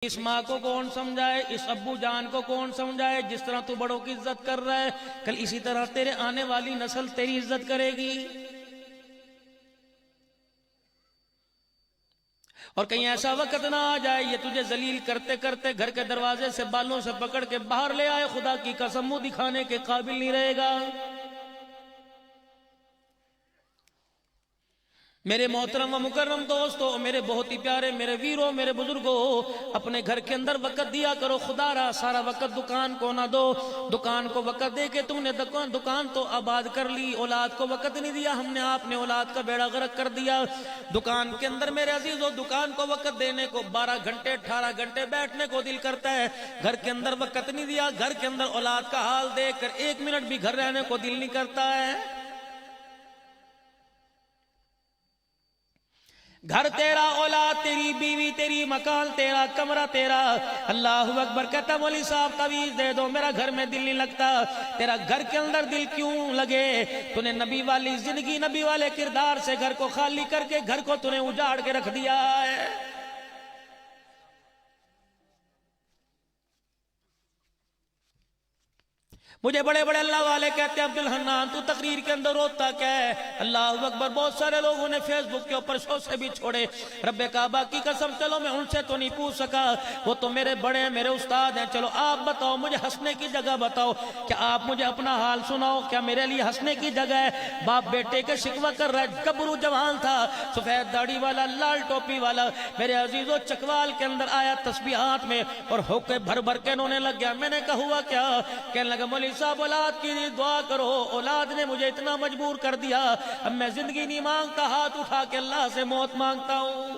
इस माँ को कौन समझाए, इस अब्बू जान को कौन समझाए। जिस तरह तू बड़ों की इज्जत कर रहा है, कल इसी तरह तेरे आने वाली नस्ल तेरी इज्जत करेगी। और कहीं ऐसा वक्त ना आ जाए ये तुझे जलील करते करते घर के दरवाजे से बालों से पकड़ के बाहर ले आए, खुदा की कसम मुंह दिखाने के काबिल नहीं रहेगा। मेरे मोहतरम व मुकर्रम दोस्तों, मेरे बहुत ही प्यारे मेरे वीरों, मेरे बुजुर्गों, अपने घर के अंदर वक़्त दिया करो। खुदा रहा सारा वक़्त दुकान को ना दो। दुकान को वक़्त दे के तुमने दुकान तो आबाद कर ली, औलाद को वक़्त नहीं दिया। हमने आपने औलाद का बेड़ा गर्क कर दिया। दुकान के अंदर मेरे अजीजों, दुकान को वक़्त देने को 12 घंटे 18 घंटे बैठने को दिल करता है, घर के अंदर वक़्त नहीं दिया। घर के अंदर औलाद का हाल देख कर 1 मिनट भी घर रहने को दिल नहीं करता है। घर तेरा, औलाद तेरी, बीवी तेरी, मकान तेरा, कमरा तेरा। अल्लाहु अकबर कहता मौलवी साहब तवीज दे दो, मेरा घर में दिल नहीं लगता। तेरा घर के अंदर दिल क्यों लगे? तूने नबी वाली जिंदगी, नबी वाले किरदार से घर को खाली करके घर को तूने उजाड़ के रख दिया है। मुझे बड़े बड़े अल्लाह वाले कहते हैं अब्दुल हन्नान तू तकरीर के अंदर रोता क्या है? अल्लाह अकबर। बहुत सारे लोगों ने फेसबुक के ऊपर शो से भी छोड़े। रब्बे काबा की कसम, चलो मैं उनसे तो नहीं पूछ सका, वो तो मेरे बड़े हैं, मेरे उस्ताद हैं। चलो आप बताओ, मुझे हंसने की जगह बताओ। क्या आप मुझे अपना हाल सुनाओ, क्या मेरे लिए हंसने की जगह है? बाप बेटे के शिकवा कर रहा है। गबरू जवान था, सफेद दाढ़ी वाला, लाल टोपी वाला, मेरे अजीजों चकवाल के अंदर आया तस्बीहात में और होके भर भर के रोने लग गया। मैंने कहा हुआ क्या? कहने लगा मौलवी साहब औलाद की दुआ करो, औलाद ने मुझे इतना मजबूर कर दिया, अब मैं जिंदगी नहीं मांगता, हाथ उठा के अल्लाह से मौत मांगता हूं।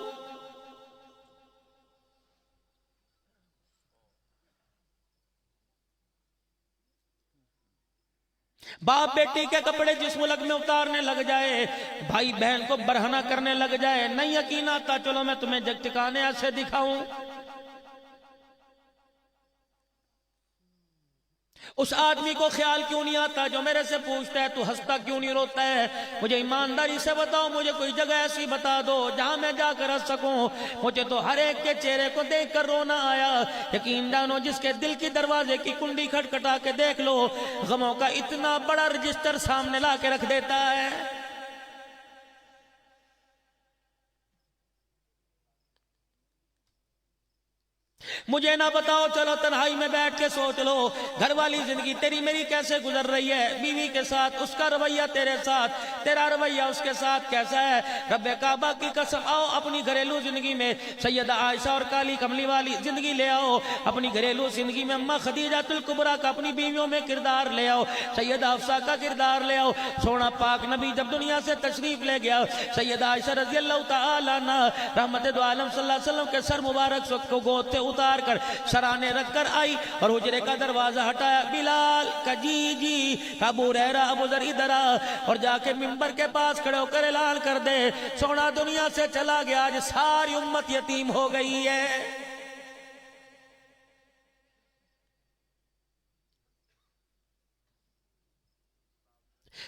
बाप बेटी के कपड़े जिस मुल्क में उतारने लग जाए, भाई बहन को बरहना करने लग जाए, नहीं यकीन आता, चलो मैं तुम्हें जग टिकाने ऐसे दिखाऊं। उस आदमी को ख्याल क्यों नहीं आता जो मेरे से पूछता है तू हंसता क्यों नहीं, रोता है? मुझे ईमानदारी से बताओ, मुझे कोई जगह ऐसी बता दो जहां मैं जाकर हंस सकूं। मुझे तो हर एक के चेहरे को देखकर रोना आया। यकीन जानो, जिसके दिल की दरवाजे की कुंडी खटखटा के देख लो, गमों का इतना बड़ा रजिस्टर सामने ला के रख देता है। मुझे ना बताओ, चलो तन्हाई में बैठ के सोच लो, घर वाली जिंदगी तेरी मेरी कैसे गुजर रही है। बीवी के साथ उसका रवैया तेरे साथ, तेरा रवैया उसके साथ कैसा है? रब्बे काबा की कसम, आओ अपनी घरेलू जिंदगी में सैयदा आयशा और काली कमली वाली जिंदगी ले आओ। अपनी घरेलू जिंदगी में अम्मा खदीजातुल कुबरा का अपनी बीवियों में किरदार ले आओ, सैयदा हफ्सा का किरदार ले आओ। सोना पाक नबी जब दुनिया से तशरीफ ले गया, सैयदा आयशा रजी अल्लाह तआला अन्हा रहमत दो आलम सल्लल्लाहु अलैहि वसल्लम के सर मुबारक को गोद से उतार कर सराने रखकर आई और हुजरे का दरवाजा हटाया। बिलाल कजी जी अबू रहरा अबू जर इधर आ और जाके मिंबर के पास खड़े होकर ऐलान कर दे, सोना दुनिया से चला गया, आज सारी उम्मत यतीम हो गई है।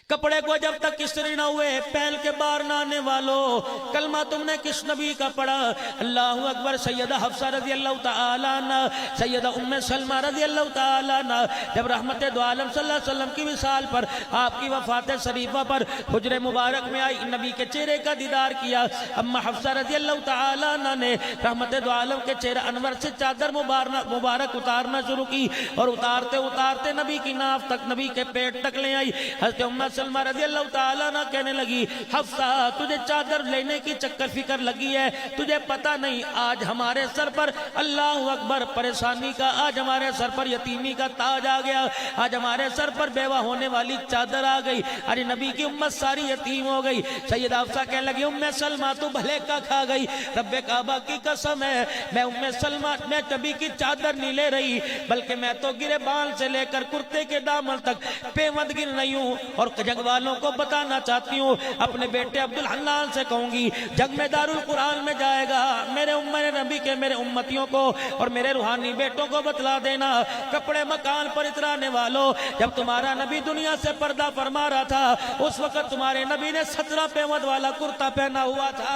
कपड़े को जब तक इस्त्री ना हुए पहन के बाहर ना आने वालों, कलमा तुमने किस नबी का पढ़ा? अल्लाहु अकबर। सैयदा हफ्सा रजी अल्लाह तआला अन्हा, सैयदा उम्मे सलमा रजी अल्लाह तआला अन्हा जब रहमत दो आलम सल्लल्लाहु अलैहि वसल्लम की विसाल पर, आपकी वफात शरीफा पर हुजरे मुबारक में आई, नबी के चेहरे का दीदार किया। अम्मा हफ्सा रजी अल्लाह तआला अन्हा ने रहमत दो आलम के चेहरे अनवर से चादर मुबारक उतारना शुरू की और उतारते उतारते नबी की नाफ तक, नबी के पेट तक ले आई। हज़रत उम्मे सलमा रज़ी अल्लाह ताला ना कहने लगी, हफ्सा तुझे चादर लेने की चक्कर फिक्र लगी है, तुझे पता नहीं आज हमारे सर पर, अल्लाह अकबर, परेशानी का, आज हमारे सर पर यतीमी का ताज आ गया, आज हमारे सर पर बेवा होने वाली चादर आ गई, अरे नबी की उम्मत सारी यतीम हो गई। सैयदा हफ्सा कहने लगी, उम्मे सलमा तू भले का खा गई, रब्बे काबा की कसम है मैं उम्मे सलमा मैं नबी की चादर नहीं ले रही, बल्कि मैं तो गिरे बाल से लेकर कुर्ते के दामन तक पेवंद गिर रही हूँ। और जग वालों को बताना चाहती हूँ, अपने बेटे अब्दुल हन्नान से कहूंगी जग में दारुल कुरान में जाएगा, मेरे उम्मत नबी के मेरे उम्मतियों को और मेरे रूहानी बेटों को बतला देना, कपड़े मकान पर इतराने वालों, जब तुम्हारा नबी दुनिया से पर्दा फरमा रहा था, उस वक्त तुम्हारे नबी ने 17 पेवंद वाला कुर्ता पहना हुआ था।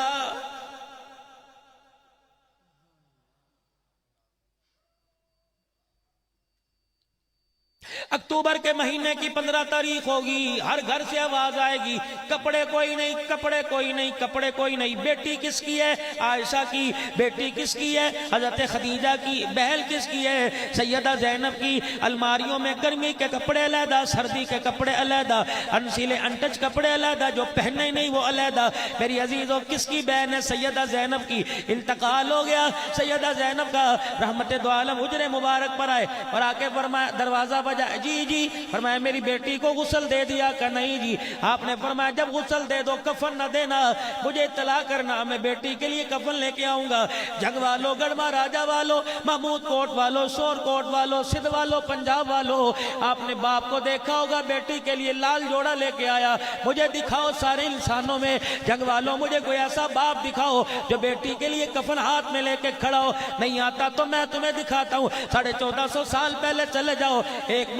अक्टूबर के महीने की 15 तारीख होगी, हर घर से आवाज आएगी, कपड़े कोई नहीं, कपड़े कोई नहीं, कपड़े कोई नहीं। बेटी किसकी है? आयशा की। बेटी किसकी है? हजरत खदीजा की। बहल किसकी है? सैयदा ज़ैनब की। अलमारियों में गर्मी के कपड़े अलहदा, सर्दी के कपड़े अलहदा, अनसीले अनटच कपड़े अलहदा, जो पहने नहीं वो अलहदा। मेरी अजीजों, किसकी बहन है? सैयदा ज़ैनब की। इंतकाल हो गया सैयदा ज़ैनब का। रहमत दो आलम हुजरे मुबारक पर आए और आके फरमाया, दरवाजा बजा। जी जी। फरमाया मेरी बेटी को गुस्ल दे दिया? का नहीं जी। आपने फरमाया जब गुस्ल दे दो कफन न देना, मुझे इत्तला करना, मैं बेटी के लिए कफन लेके आऊंगा। जंग वालों, गढ़वा राजा वालों, महमूद कोट वालों, शोर कोट वालों, सिंध वालों, पंजाब वालों, आपने बाप को देखा होगा बेटी के लिए लाल जोड़ा लेके आया। मुझे दिखाओ सारे इंसानों में, जंग वालों मुझे कोई ऐसा बाप दिखाओ जो बेटी के लिए कफन हाथ में लेके खड़ा हो। नहीं आता तो मैं तुम्हें दिखाता हूँ। 1450 साल पहले चले जाओ। एक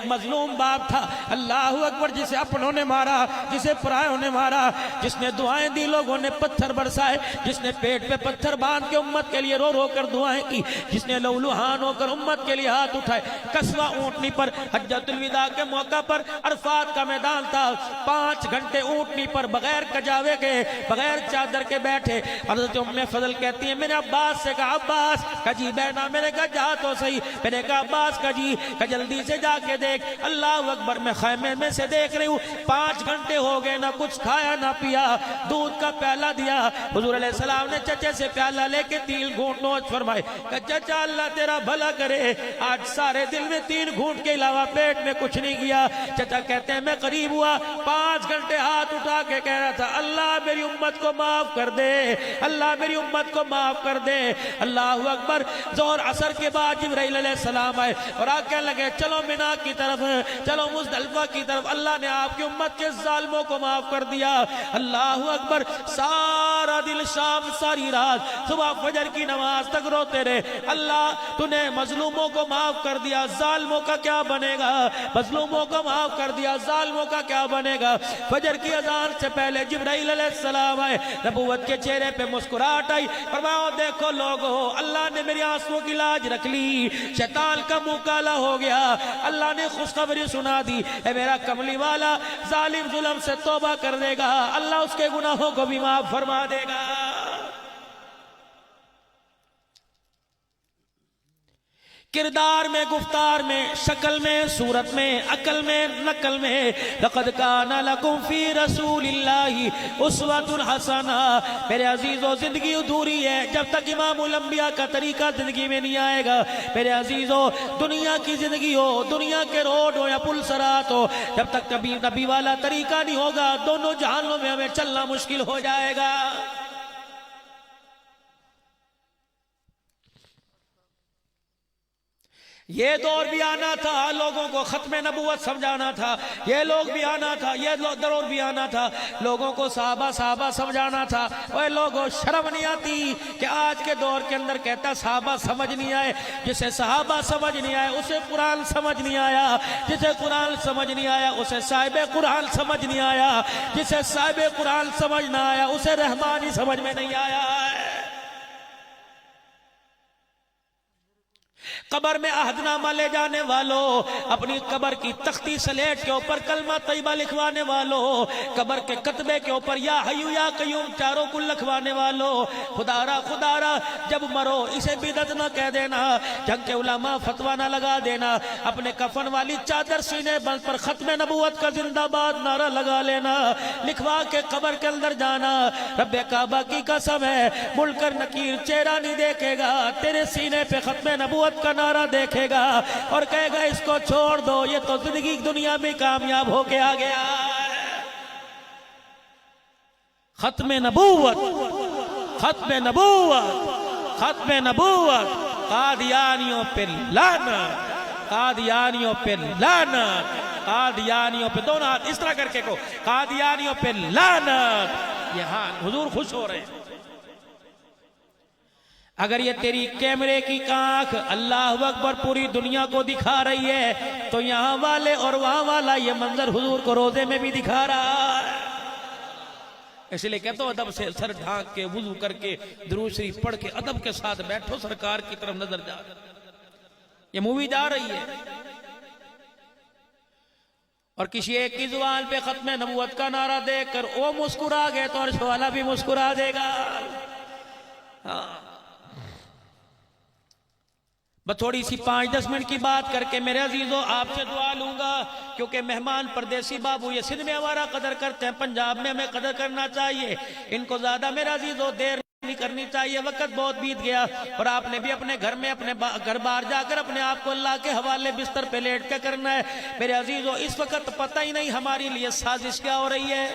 मजलूम बाप था, अल्लाह अकबर, जिसे अपनों ने मारा, जिसे परायों ने मारा, जिसने दुआएं दी, लोगों ने पत्थर बरसाए, जिसने पेट पे पत्थर बांध के उम्मत के लिए रो रो कर दुआएं की, जिसने लहूलुहान होकर उम्मत के लिए हाथ उठाए। कसवा ऊंटनी पर हज्जतुल विदा के मौका पर अरफात का मैदान था, 5 घंटे ऊंटनी पर बगैर कजावे के, बगैर चादर के बैठे। हज़रत उम्मे फजल कहती है, मैंने अब्बास से कहा, अब्बास का जी बैठा। मैंने कहा जा तो सही। मैंने कहा अब्बास का जी का जल्दी से जाके देख। अल्लाह अकबर, मैं खैमे में से देख रही हूँ 5 घंटे हो गए, ना कुछ खाया ना पिया। दूध का प्याला दिया, हुजूर अलैहि सलाम ने चचे से प्याला लेके 3 घूंट नोच फरमाए। चचा अल्लाह तेरा भला करे, आज सारे दिल में 3 घूंट के अलावा पेट में कुछ नहीं किया। चचा कहते हैं मैं करीब हुआ, 5 घंटे हाथ उठा के कह रहा था, अल्लाह मेरी उम्मत को माफ कर दे, अल्लाह मेरी उम्मत को माफ कर दे। अल्लाह अकबर। जोहर असर के बाद जिब्राइल अलैहिस्सलाम आए और आके लगे, चलो मिना की तरफ, चलो मुज़दलिफा की तरफ, अल्लाह ने आपकी उम्मत के जालिमों को माफ कर दिया। अल्लाह अकबर। सारा दिन, शाम, सारी रात, सुबह फजर की नमाज तक रोते रहे, अल्लाह तूने मजलूमों को माफ कर दिया, जालिमों का क्या बनेगा? मजलूमों को माफ कर दिया, जालिमों का क्या बनेगा? फजर की अजान से पहले जिब्राइल अलैहिस्सलाम आए, नबूवत के चेहरे पे मुस्कुराहट आई। फरमाया देखो लोगो, अल्लाह ने मेरी आंसुओं की लाज रख ली, शैतान का मुंह काला हो गया, अल्लाह ने खुशखबरी सुना दी, ए मेरा कमली वाला जालिम जुल्म से तौबा कर देगा, अल्लाह उसके गुनाहों को भी माफ फरमा देगा। किरदार में, गुफ्तार में, शक्ल में, सूरत में, अकल में, नकल में, लक़द काना लकुम फी रसूलिल्लाहि उस्वतुन हसना। मेरे अजीजों, जिंदगी अधूरी है जब तक इमामुल अंबिया का तरीका जिंदगी में नहीं आएगा। मेरे अजीजों, दुनिया की जिंदगी हो, दुनिया के रोड हो या पुल सरात हो, जब तक कभी नबी वाला तरीका नहीं होगा, दोनों जहानों में हमें चलना मुश्किल हो जाएगा। ये दौर भी आना था, लोगों को खत्म नबूवत समझाना था। ये लोग भी आना था, ये दौर भी आना था, लोगों को साहबा समझाना था। वह लोगों, शर्म नहीं आती कि आज के दौर के अंदर कहता साहबा समझ नहीं आए। जिसे साहबा समझ नहीं आए उसे कुरान समझ नहीं आया, जिसे कुरान समझ नहीं आया उसे साहिब कुरान समझ नहीं आया, जिसे साहिब कुरान समझ ना आया उसे रहमानी समझ में नहीं आया। कब्र में अहदनामा ले जाने वालों, अपनी कब्र की तख्ती सलेट के ऊपर कलमा तैयबा लिखवाने वालों, कब्र के कतबे के ऊपर या हय्यू या कय्यूम चारों को लिखवाने वालों, खुदारा खुदारा जब मरो इसे बिदअत न कह देना, जंग के उलमा फतवा न लगा देना, अपने कफन वाली चादर सीने बंद पर खत्म नबूवत का जिंदाबाद नारा लगा लेना, लिखवा के कब्र के अंदर जाना। रब्बे काबा की कसम है, मुनकर नकीर चेहरा नहीं देखेगा, तेरे सीने पे खत्म नबूवत का नारा देखेगा और कहेगा इसको छोड़ दो, ये तो जिंदगी दुनिया में कामयाब होके आ गया। खत्म नबूवत, खत्म नबूवत, खत्म नबूवत, कादियानियों पे लानत, कादियानियों पे लानत, कादियानियों पे, दोनों हाथ इस तरह करके को, कादियानियों पे लानत। यहां हुजूर खुश हो रहे हैं। अगर ये तेरी कैमरे की आंख अल्लाह अकबर पूरी दुनिया को दिखा रही है, तो यहां वाले और वहां वाला ये मंजर हुजूर को रोजे में भी दिखा रहा है। इसलिए कहता हूं अदब से सर ढांक के, वुजू करके, दुरूद शरीफ पढ़ के अदब के साथ बैठो, सरकार की तरफ नजर जा। ये मूवी जा रही है, और किसी एक की जुबान पे खत्म नबूवत का नारा देकर वो मुस्कुरा गए तो अर्श वाला भी मुस्कुरा देगा। हाँ। बस थोड़ी सी 5-10 मिनट की बात करके मेरे अजीजों आपसे दुआ लूंगा, क्योंकि मेहमान परदेसी बाबू ये सिंध में हमारा कदर करते हैं, पंजाब में हमें कदर करना चाहिए, इनको ज्यादा मेरे अजीजों देर नहीं करनी चाहिए, वक्त बहुत बीत गया। और आपने भी अपने घर में अपने घर बाहर जाकर अपने आप को अल्लाह के हवाले बिस्तर पे लेट के करना है। मेरे अजीजों इस वक्त पता ही नहीं हमारी लिए साजिश क्या हो रही है।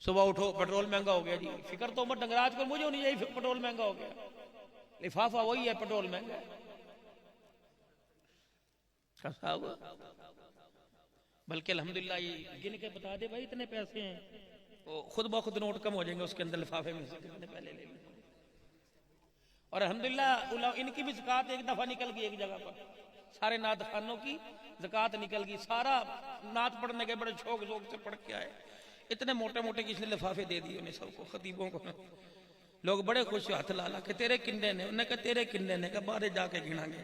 सुबह उठो पेट्रोल महंगा हो गया जी, फिक्र तो मत डंगराज को मुझे नहीं, यही पेट्रोल महंगा हो गया, लिफाफा वही है, पेट्रोल महंगा है। बल्कि अल्हम्दुलिल्लाह ये गिन के बता दे भाई इतने पैसे हैं, तो खुद ब खुद नोट कम हो जाएंगे उसके अंदर लिफाफे में से कितने पहले ले। और अल्हम्दुलिल्लाह इनकी भी ज़कात एक दफा निकल गई, एक जगह पर सारे नात खानों की ज़कात निकल गई, सारा नात पढ़ने के बड़े शौक शौक से पढ़ के आए, इतने मोटे मोटे किसने लिफाफे दे दिए उन्हें सबको, खतीबों को। लोग बड़े खुश हाथ ला ला के तेरे किन्ने ने, उन्हें कहा तेरे किन्ने ने, कहा बाहर जाके गिनांगे।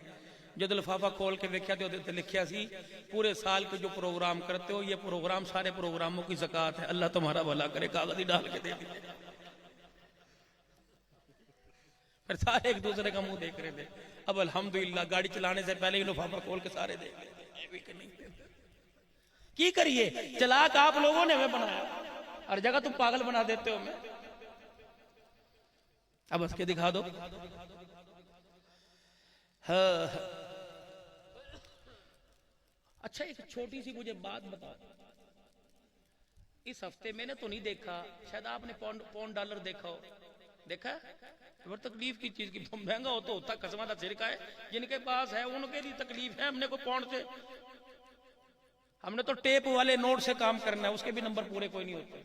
जब लिफाफा खोल के वेख्या तो लिखिया सी पूरे साल के जो प्रोग्राम करते हो ये प्रोग्राम सारे प्रोग्रामों की ज़कात है, अल्लाह तुम्हारा भला करे, कागज ही डाल के दे दिए। फिर सारे एक दूसरे का मुंह देख रहे थे। अब अल्हम्दुलिल्लाह गाड़ी चलाने से पहले ही लिफाफा खोल के सारे देख रहे। की करिए, चलाक आप लोगों ने हमें बनाया, हर जगह तुम पागल बना देते हो हमें। अब उसके दिखा दो। हाँ। अच्छा एक छोटी सी मुझे बात बता, इस हफ्ते मैंने तो नहीं देखा, शायद आपने पौंड डॉलर देखा हो, देखा है? बड़ी तकलीफ की चीज की, महंगा हो तो होता कसमा का सिरका है, जिनके पास है उनके लिए तकलीफ है, हमने को पौंड से, हमने तो टेप वाले नोट से काम करना है, उसके भी नंबर पूरे कोई नहीं होते।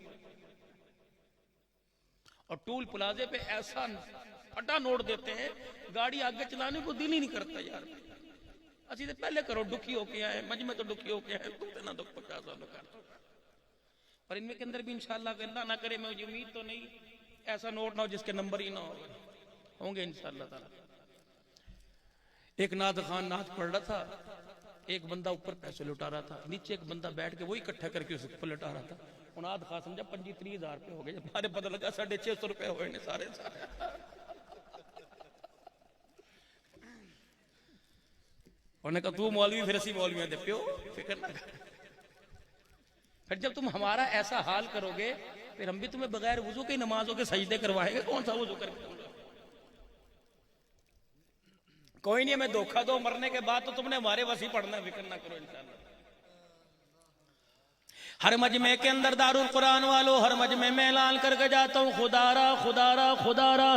और टूल प्लाजे पे ऐसा फटा नोट देते हैं, गाड़ी आगे चलाने को दिल ही नहीं करता यार। असि तो पहले करो दुखी होके आए, मज में तो दुखी होके आए, तो ना दुख 50 साल का। और इनमें के अंदर भी इंशाल्लाह अल्लाह ना करे, मैं उम्मीद तो नहीं ऐसा नोट ना हो जिसके नंबर ही ना होंगे इंशाल्लाह ताला। एक नात खान नात पढ़ रहा था, एक बंदा ऊपर पैसे लुटा रहा था, नीचे एक बंदा बैठ के वही इकट्ठा करके उस ऊपर लुटा रहा था। उनाद खा समझा 25-30 रुपए हो गए, जब हमारे पता लगा 650 रुपए हुए ने सारे। उन्होंने कहा तू मौलवी फिर असी मौलवियां दे प्यो, फिक्र ना कर। फिर जब तुम हमारा ऐसा हाल करोगे फिर हम भी तुम्हें बगैर वुजू के नमाजों के सजदे करवाएंगे, कौन सा वुजू करके? कोई नहीं, हमें धोखा दो, मरने के बाद तो तुमने हमारे वसी पढ़ना, फिक्र ना करो इंशाल्लाह। हर मजमे के अंदर दारुल कुरान वालों, हर मजमे में ऐलान करके जाता हूँ, खुदारा खुदारा खुदारा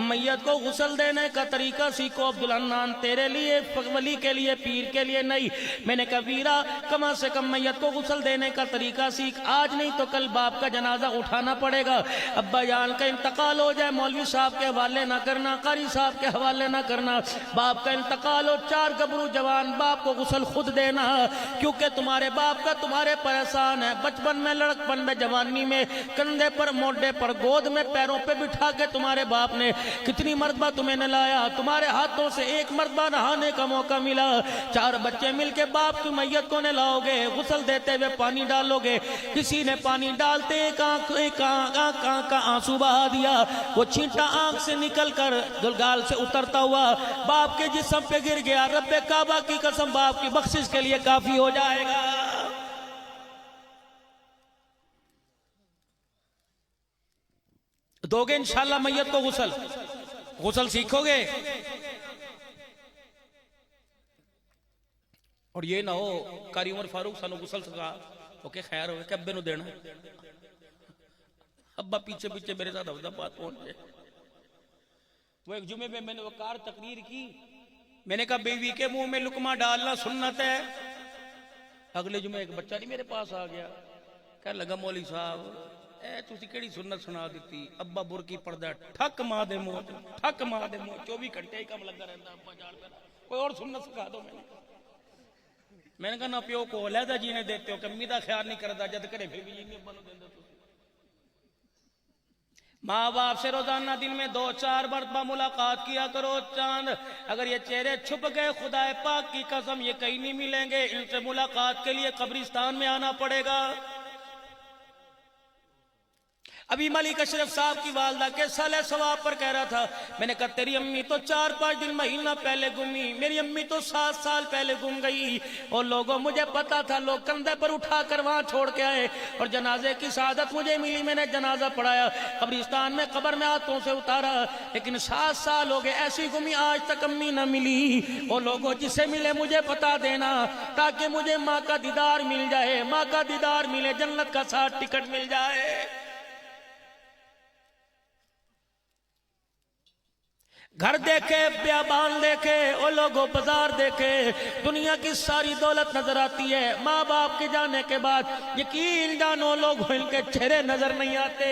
मैयत को गुस्ल देने का तरीका सीखो। अब्दुल हन्नान तेरे लिए, वली के लिए, पीर के लिए नहीं। मैंने कहा वीरा कम से कम मैयत को गुस्ल देने का तरीका सीख, आज नहीं तो कल बाप का जनाजा उठाना पड़ेगा। अब्बा जान का इंतकाल हो जाए मौलवी साहब के हवाले ना करना, कारी साहब के हवाले ना करना। बाप का इंतकाल हो, 4 गबरू जवान बाप को गुस्ल खुद देना, क्योंकि तुम्हारे बाप का तुम्हारे पर एहसान है। बचपन में, लड़कपन में, जवानी में, कंधे पर, मोढे पर, गोद में, पैरों पे बिठा के तुम्हारे बाप ने कितनी मर्तबा तुम्हें नहलाया, तुम्हारे हाथों से एक मर्तबा नहाने का मौका मिला। 4 बच्चे मिलके बाप की मैयत को नहलाओगे, गुस्ल देते हुए पानी डालोगे। किसी ने पानी डालते एक आंख का आंसू बहा दिया, वो छींटा आंख से निकल कर दुलगाल से उतरता हुआ बाप के जिस्म पे गिर गया। रब्बे काबा की कसम बाप की बख्शिश के लिए काफी हो जाएगा। दोगे इंशाल्लाह मैयत को गुस्ल सीखोगे। और ये ना हो कारी उमर फारूक सानू गुस्ल सिखा, ओके खैर हो अब्बे नु देना, अब्बा पीछे पीछे मेरे साथ अहमदाबाद पहुंच गए। वो एक जुमे में मैंने वकार तकरीर की, मैंने कहा बीवी के मुंह में लुकमा डालना सुन्नत है। अगले जुमे एक बच्चा नहीं मेरे पास आ गया, कह लगा मौली साहब तुसी केड़ी सुन्नत सुना दी, अब्बा बुरकी पड़दा ठक मां दे मुंह, ठक मां दे मुंह, 24 घंटे ही काम लगा रहता, अब्बा जान देना, कोई और सुन्नत सिखा दो। मैंने कहा ना प्यो को लहदा जीने देते हो, कमी का ख्याल नहीं करता, जद करे फिर भी जीने बनो देंदे। माँ बाप से रोजाना दिन में 2-4 मरतबा मुलाकात किया करो। चांद अगर ये चेहरे छुप गए, खुदाए पाक की कसम ये कहीं नहीं मिलेंगे। इनसे मुलाकात के लिए कब्रिस्तान में आना पड़ेगा। अभी मलिक अशरफ साहब की वालदा के साले सवाब पर कह रहा था, मैंने कहा तेरी अम्मी तो 4-5 दिन महीना पहले गुमी, मेरी अम्मी तो 7 साल पहले गुम गई। और लोगों मुझे पता था, लोग कंधे पर उठा कर वहां छोड़ के आए और जनाजे की शहादत मुझे मिली, मैंने जनाजा पढ़ाया, कब्रिस्तान में कब्र में हाथों से उतारा। लेकिन 7 साल हो गए, ऐसी गुमी आज तक अम्मी न मिली। और लोगों जिससे मिले मुझे बता देना, ताकि मुझे माँ का दीदार मिल जाए, माँ का दीदार मिले, जन्नत का 60 टिकट मिल जाए। घर देखे, बियाबान देखे, ओ लोगों बाजार देखे, दुनिया की सारी दौलत नजर आती है। माँ बाप के जाने के बाद यकीन जानो लोगों इनके चेहरे नजर नहीं आते।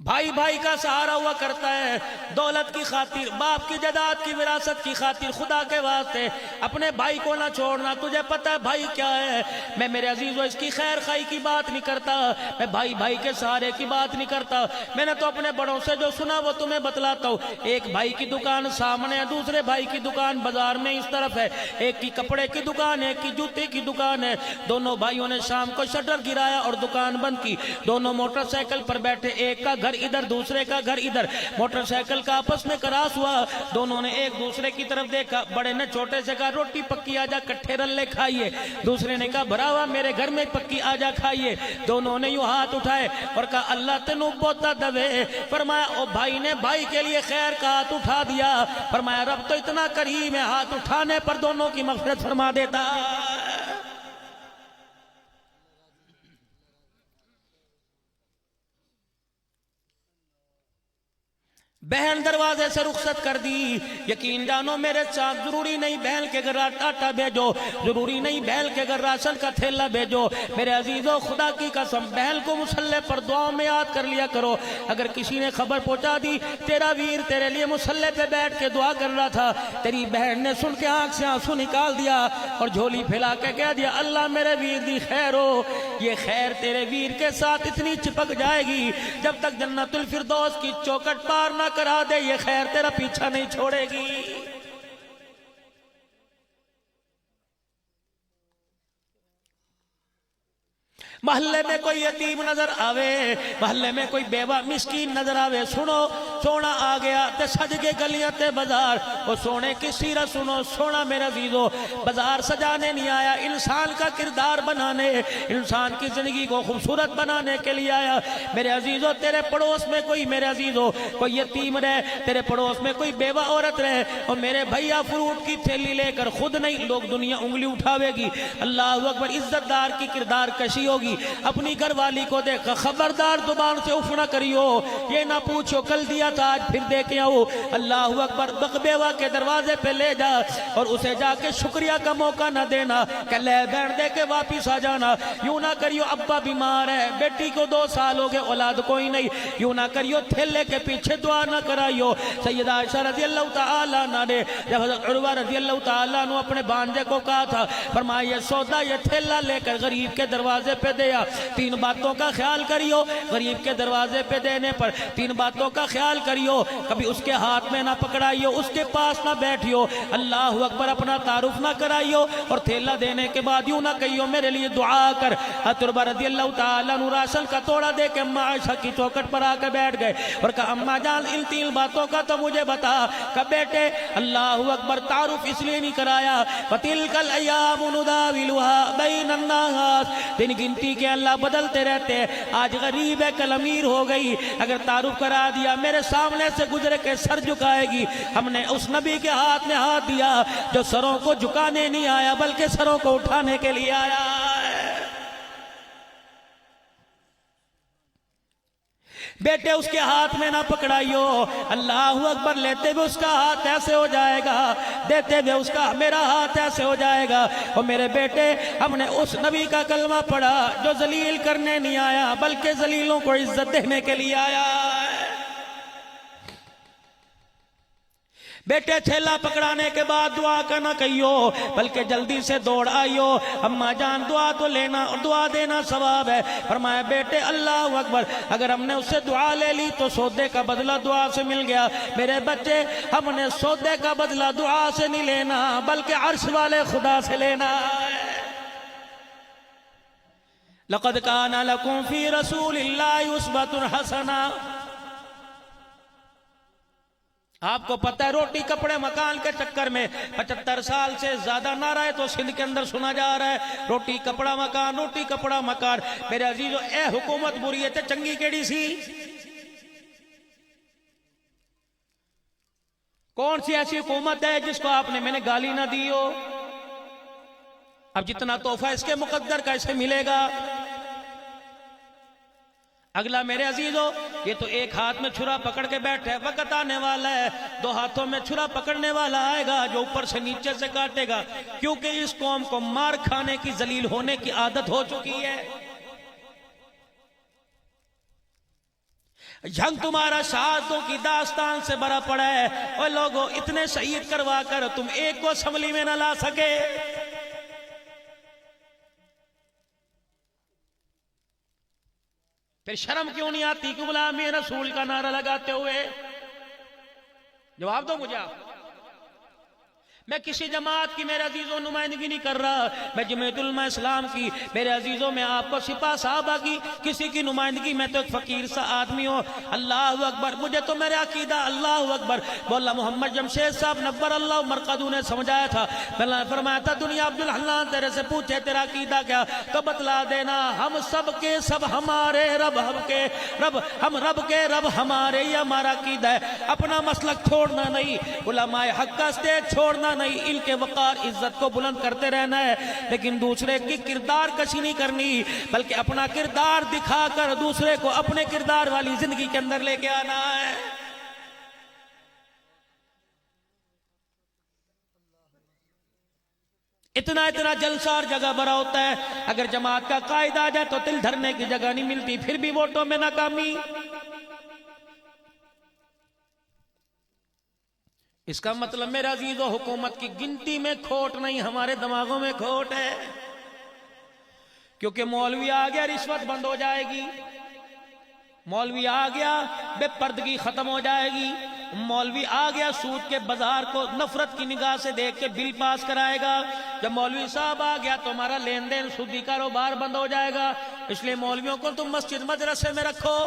भाई भाई का सहारा हुआ करता है, दौलत की खातिर, बाप की जायदाद की विरासत की खातिर। खुदा के वास्ते अपने भाई को ना छोड़ना। तुझे पता है भाई क्या है? मैं मेरे अजीजों इसकी खैर खाई की बात नहीं करता, मैं भाई भाई के सहारे की बात नहीं करता। मैंने तो अपने बड़ों से जो सुना वो तुम्हें बतलाता हूँ। एक भाई की दुकान सामने है, दूसरे भाई की दुकान बाजार में इस तरफ है। एक की कपड़े की दुकान है, एक की जूते की दुकान है। दोनों भाइयों ने शाम को शटर गिराया और दुकान बंद की। दोनों मोटरसाइकिल पर बैठे, एक का घर इधर दूसरे का घर इधर, मोटरसाइकिल का आपस में क्रॉस हुआ। दोनों ने एक दूसरे की तरफ देखा। बड़े ने छोटे से कहा रोटी पक्की आजा कट्ठे रल्ले खाइए। दूसरे ने कहा भरावा मेरे घर में पक्की आजा खाइए। दोनों ने यूं हाथ उठाए और कहा अल्लाह तेनू बोता दवे। फरमाया ओ भाई ने भाई के लिए खैर का हाथ उठा दिया। फरमाया रब तो इतना करीम है, हाथ उठाने पर दोनों की मग़फ़िरत फरमा देता। बहन दरवाजे से रुखसत कर दी। यकीन जानो मेरे साथ जरूरी नहीं बहन के घर आटा भेजो, जरूरी नहीं बहन के घर राशन का थैला भेजो। मेरे अजीजों खुदा की कसम बहन को मुसल्ले पर दुआओं में याद कर लिया करो। अगर किसी ने खबर पहुंचा दी तेरा वीर तेरे लिए मुसल्ले पे बैठ के दुआ कर रहा था, तेरी बहन ने सुन के आंख से आंसू निकाल दिया और झोली फैला के कह दिया अल्लाह मेरे वीर दी खैर हो, ये खैर तेरे वीर के साथ इतनी चिपक जाएगी जब तक जन्नतुल फिरदौस की चौखट पार ना करा दे, ये खैर तेरा पीछा नहीं छोड़ेगी। मोहल्ले में कोई यतीम नजर आवे, मोहल्ले में कोई बेवा मिस्कीन नजर आवे, सुनो सोना आ गया ते सज के गलियां ते बाजार। और सोने की सीरत सुनो, सोना मेरा अजीजो बाजार सजाने नहीं आया, इंसान का किरदार बनाने, इंसान की जिंदगी को खूबसूरत बनाने के लिए आया। मेरे अजीजो तेरे पड़ोस में कोई, मेरे अजीजो कोई यतीम रहे, तेरे पड़ोस में कोई बेवा औरत रहे और मेरे भैया फ्रूट की थैली लेकर खुद नहीं, लोग दुनिया उंगली उठावेगी। अल्लाह अकबर, इज्जतदार की किरदार कशी होगी। अपनी घरवाली को देखा, खबरदार जुबान से उफ ना करियो, ये ना पूछो कल दिया था आज फिर दे के आओ। अल्लाह अकबर, बकबेवा के दरवाजे पे ले जा और उसे जाके शुक्रिया का मौका ना देना, कल बैठ दे के वापिस आ जाना। यूं ना करियो अब्बा बीमार है, बेटी को 2 साल हो गए, औलाद कोई नहीं, यूं ना करियो थैले के पीछे दुआ ना कराइयो। सैयदा आयशा रज़ी अल्लाह तआला अन्हा ने जब हज़रत उर्वा रज़ी अल्लाह तआला अन्हु अपने भांजे को कहा था, फरमाया ये सौदा ये थैला लेकर गरीब के दरवाजे पे दिया। 3 बातों का ख्याल करियो, गरीब के दरवाजे पे देने पर 3 बातों का ख्याल करियो। कभी उसके हाथ में ना पकड़ाइयो, उसके पास ना बैठियो, अल्लाह अकबर अपना तारुफ ना कराइयो और थैला देने के बाद यूं ना कहियो मेरे लिए दुआ कर। तुरबा रज़ी अल्लाह तआला अन्हु राशन का तोड़ा दे के अम्मा आयशा की चौखट पर आकर बैठ गए और कहा अम्मा जान इन 3 बातों का तो मुझे बता। कहा बेटे अल्लाह अकबर तारुफ इसलिए नहीं कराया, वतिलकल अय्यामु नुदाविलुहा बैनन नास, दिन गिनती के अल्लाह बदलते रहते हैं, आज गरीब है कल अमीर हो गई। अगर तारुफ करा दिया मेरे सामने से गुजरे के सर झुकाएगी। हमने उस नबी के हाथ में हाथ दिया जो सरों को झुकाने नहीं आया बल्कि सरों को उठाने के लिए आया है। बेटे उसके हाथ में ना पकड़ाइयो, अल्लाह अकबर, लेते हुए उसका हाथ ऐसे हो जाएगा, देते हुए उसका मेरा हाथ ऐसे हो जाएगा। और मेरे बेटे हमने उस नबी का कलमा पढ़ा जो जलील करने नहीं आया बल्कि जलीलों को इज्जत देने के लिए आया है। बेटे थैला पकड़ाने के बाद दुआ का ना कहियो, बल्कि जल्दी से दौड़ आइयो। अम्मा जान दुआ तो लेना और दुआ देना सवाब है। फरमाया बेटे अल्लाह अकबर, अगर हमने उससे दुआ ले ली तो सौदे का बदला दुआ से मिल गया। मेरे बच्चे, हमने सौदे का बदला दुआ से नहीं लेना, बल्कि अर्श वाले खुदा से लेना है। लक़द काना लकुम फी रसूलिल्लाहि उस्वतुन हसना। आपको पता है रोटी कपड़े मकान के चक्कर में 75 साल से ज्यादा नारा है तो सिंध के अंदर सुना जा रहा है, रोटी कपड़ा मकान, रोटी कपड़ा मकान। मेरे अजीजों, ए हुकूमत बुरी है ते चंगी केड़ी सी? कौन सी ऐसी हुकूमत है जिसको आपने मैंने गाली ना दी हो? अब जितना तोहफा इसके मुकद्दर का इसे मिलेगा। अगला मेरे अजीजों, ये तो एक हाथ में छुरा पकड़ के बैठे, वक्त आने वाला है दो हाथों में छुरा पकड़ने वाला आएगा जो ऊपर से नीचे से काटेगा, क्योंकि इस कौम को मार खाने की, जलील होने की आदत हो चुकी है। जंग तुम्हारा शहादतों की दास्तान से भरा पड़ा है और लोगों इतने शहीद करवा कर तुम एक को असम्बली में न ला सके। फिर शर्म क्यों नहीं आती कि गुलामी रसूल का नारा लगाते हुए? जवाब दो मुझे आप। मैं किसी जमात की मेरे अजीजों नुमाइंदगी नहीं कर रहा, मैं जमीयत उलमा इस्लाम की मेरे अजीजों, में आपको सिपा साहबा की किसी की नुमाइंदगी, मैं तो एक फकीर सा आदमी हूँ। अल्लाह अकबर, मुझे तो मेरा अकीदा अल्लाह अकबर। मौला मोहम्मद जमशेद साहब नब्बर अल्लाह मरकदू ने समझाया था, फरमाया था दुनिया अब्दुल हन्नान तेरे से पूछे तेरा अकीदा क्या, तो बतला देना हम सब के सब हमारे रब, हम के रब, हम रब के रब हमारे, ये हमारा अकीदा है। अपना मसलक छोड़ना नहीं, उलमाए हक का स्टेज छोड़ना नहीं, इनके वकार इज्जत को बुलंद करते रहना है, लेकिन दूसरे की किरदार कशी नहीं करनी, बल्कि अपना किरदार दिखाकर दूसरे को अपने किरदार वाली जिंदगी के अंदर लेके आना है। इतना इतना जलसा और जगह भरा होता है, अगर जमात का कायदा आ जाए तो तिल धरने की जगह नहीं मिलती, फिर भी वोटों में नाकामी। इसका मतलब मेरा अजीजों, हुकूमत की गिनती में खोट नहीं, हमारे दिमागों में खोट है। क्योंकि मौलवी आ गया रिश्वत बंद हो जाएगी, मौलवी आ गया बेपर्दगी खत्म हो जाएगी, मौलवी आ गया सूद के बाजार को नफरत की निगाह से देख के बिल पास कराएगा। जब मौलवी साहब आ गया तो हमारा लेन देन सूदी कारोबार बंद हो जाएगा। इसलिए मौलवियों को तुम मस्जिद मदरसे में रखो।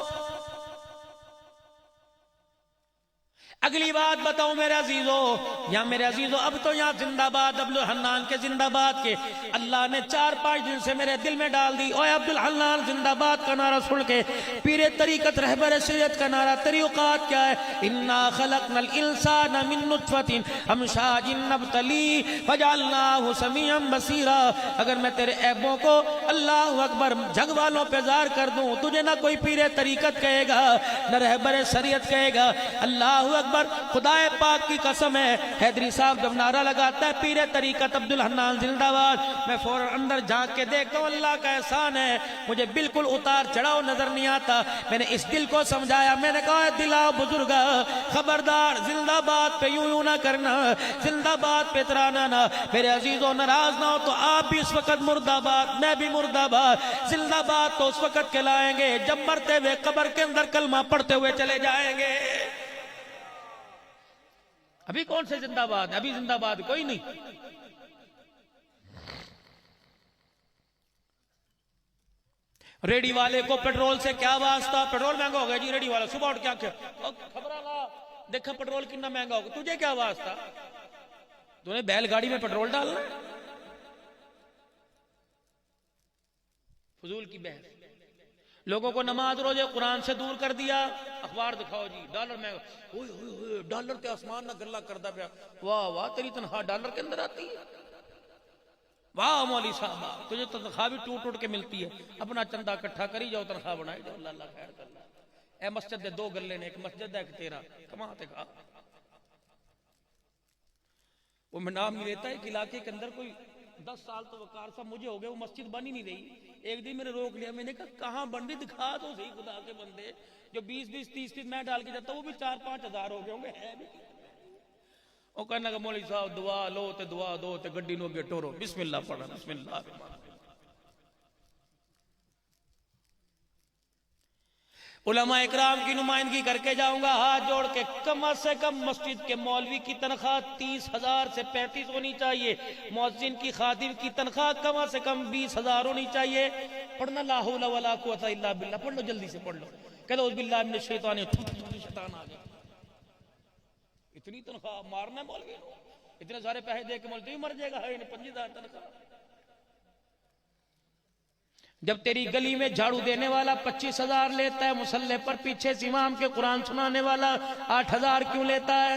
अगली बात बताऊं मेरे अजीजों, या मेरे अजीजों, अब तो यहाँ जिंदाबाद अब्दुल हन्नान के जिंदाबाद के अल्लाह ने 4-5 दिन से मेरे दिल में डाल दी। ओए अब्दुल हन्नान जिंदाबाद का नारा सुन के पीरे तरीकत रहबर शरीयत का नारा, तरीक़ात क्या है? इन्ना खलक़नल इंसान मिन नुत्फ़तिन अमशाजिन नब्तली फजअलनाहु समीअन बसीरा। अगर मैं तेरे ऐबों को अल्लाह अकबर जग वालों पे जार कर दूं, तुझे ना कोई पीरे तरीकत कहेगा न रहबर शरीयत कहेगा। अल्लाह अकबर, खुदाए पाक की कसम है, हैदरी साहब जब नारा लगाता है पीरे तरीकत अब्दुल हन्नान जिंदाबाद, मैं फौरन अंदर झांक के देखता हूं, अल्लाह का एहसान है मुझे बिल्कुल उतार चढ़ाव नजर नहीं आता। मैंने इस दिल को समझाया, मैंने कहा दिलाओ बुजुर्ग, खबरदार जिंदाबाद पे यूं यूं ना करना, जिंदाबाद पे इतराना ना। मेरे अजीजों, नाराज ना हो तो आप भी इस वक्त मुर्दाबाद, मैं भी मुर्दाबाद। जिंदाबाद तो उस वक्त कहलाएंगे जब मरते हुए कब्र के अंदर कलमा पढ़ते हुए चले जाएंगे। अभी कौन से जिंदाबाद? अभी जिंदाबाद कोई नहीं। रेडी वाले को पेट्रोल से क्या वास्ता? पेट्रोल महंगा हो गया जी, रेडी वाला सुबह उठ क्या खबर ला देखा पेट्रोल कितना महंगा होगा, तुझे क्या वास्ता? तूने बैलगाड़ी में पेट्रोल डालना? फजूल की बहस। लोगों को नमाज रोजे कुरान से दूर कर दिया। अखबार दिखाओ जी, डॉलर में डॉलर के आसमान ना गल्ला करता पाया, वाह वाह तेरी तनख्वाह डॉलर के अंदर आती है, वाह मौली साहब तुझे तो तनख्वाह भी टूट टूट के मिलती है, अपना चंदा इकट्ठा करी जाओ, तनख्वाह बनाई जाओ, अल्लाह खैर कर ला। ए मस्जिद दे 2 गल्ले ने, एक मस्जिद है एक तेरा, कमाते खा। वो मैं नाम नहीं लेता, एक इलाके के अंदर कोई 10 साल तो वकार साहब मुझे हो गया, वो मस्जिद बन ही नहीं रही। एक दिन मैंने रोक लिया, मैंने कहा कहाँ बन रही, दिखा तो सही खुदा के बंदे। जो 20-20, 30-30 मैं डाल के जाता वो भी 4-5 हजार हो गए होंगे। वो कहना कि मौलवी साहब दुआ लो ते दुआ दो ते गड्डी नो अगे टोरो बिस्मिल्लाह पढ़ा बिस्मिल्लाह। उलमा इकराम की नुमाइंदगी करके जाऊंगा हाथ जोड़ के, कम से कम मस्जिद के मौलवी की तनख्वाह 30,000 से 35 होनी चाहिए, मुअज्जिन की खादिम की तनख्वाह कम से कम 20,000 होनी चाहिए। पढ़ना ला हौला वला कुव्वता इल्ला बिल्लाह, पढ़ लो जल्दी से पढ़ लो। कह लो बिल्लाह मिनश शैतान, शैतान आ गया। इतनी तनख्वाह मारना मौलवी, इतने सारे पैसे दे के मौलवी मर जाएगा। है 25,000 तनख्वाह। जब तेरी गली में झाड़ू देने वाला 25,000 लेता है, मुसल्ले पर पीछे से इमाम के कुरान सुनाने वाला 8,000 क्यों लेता है?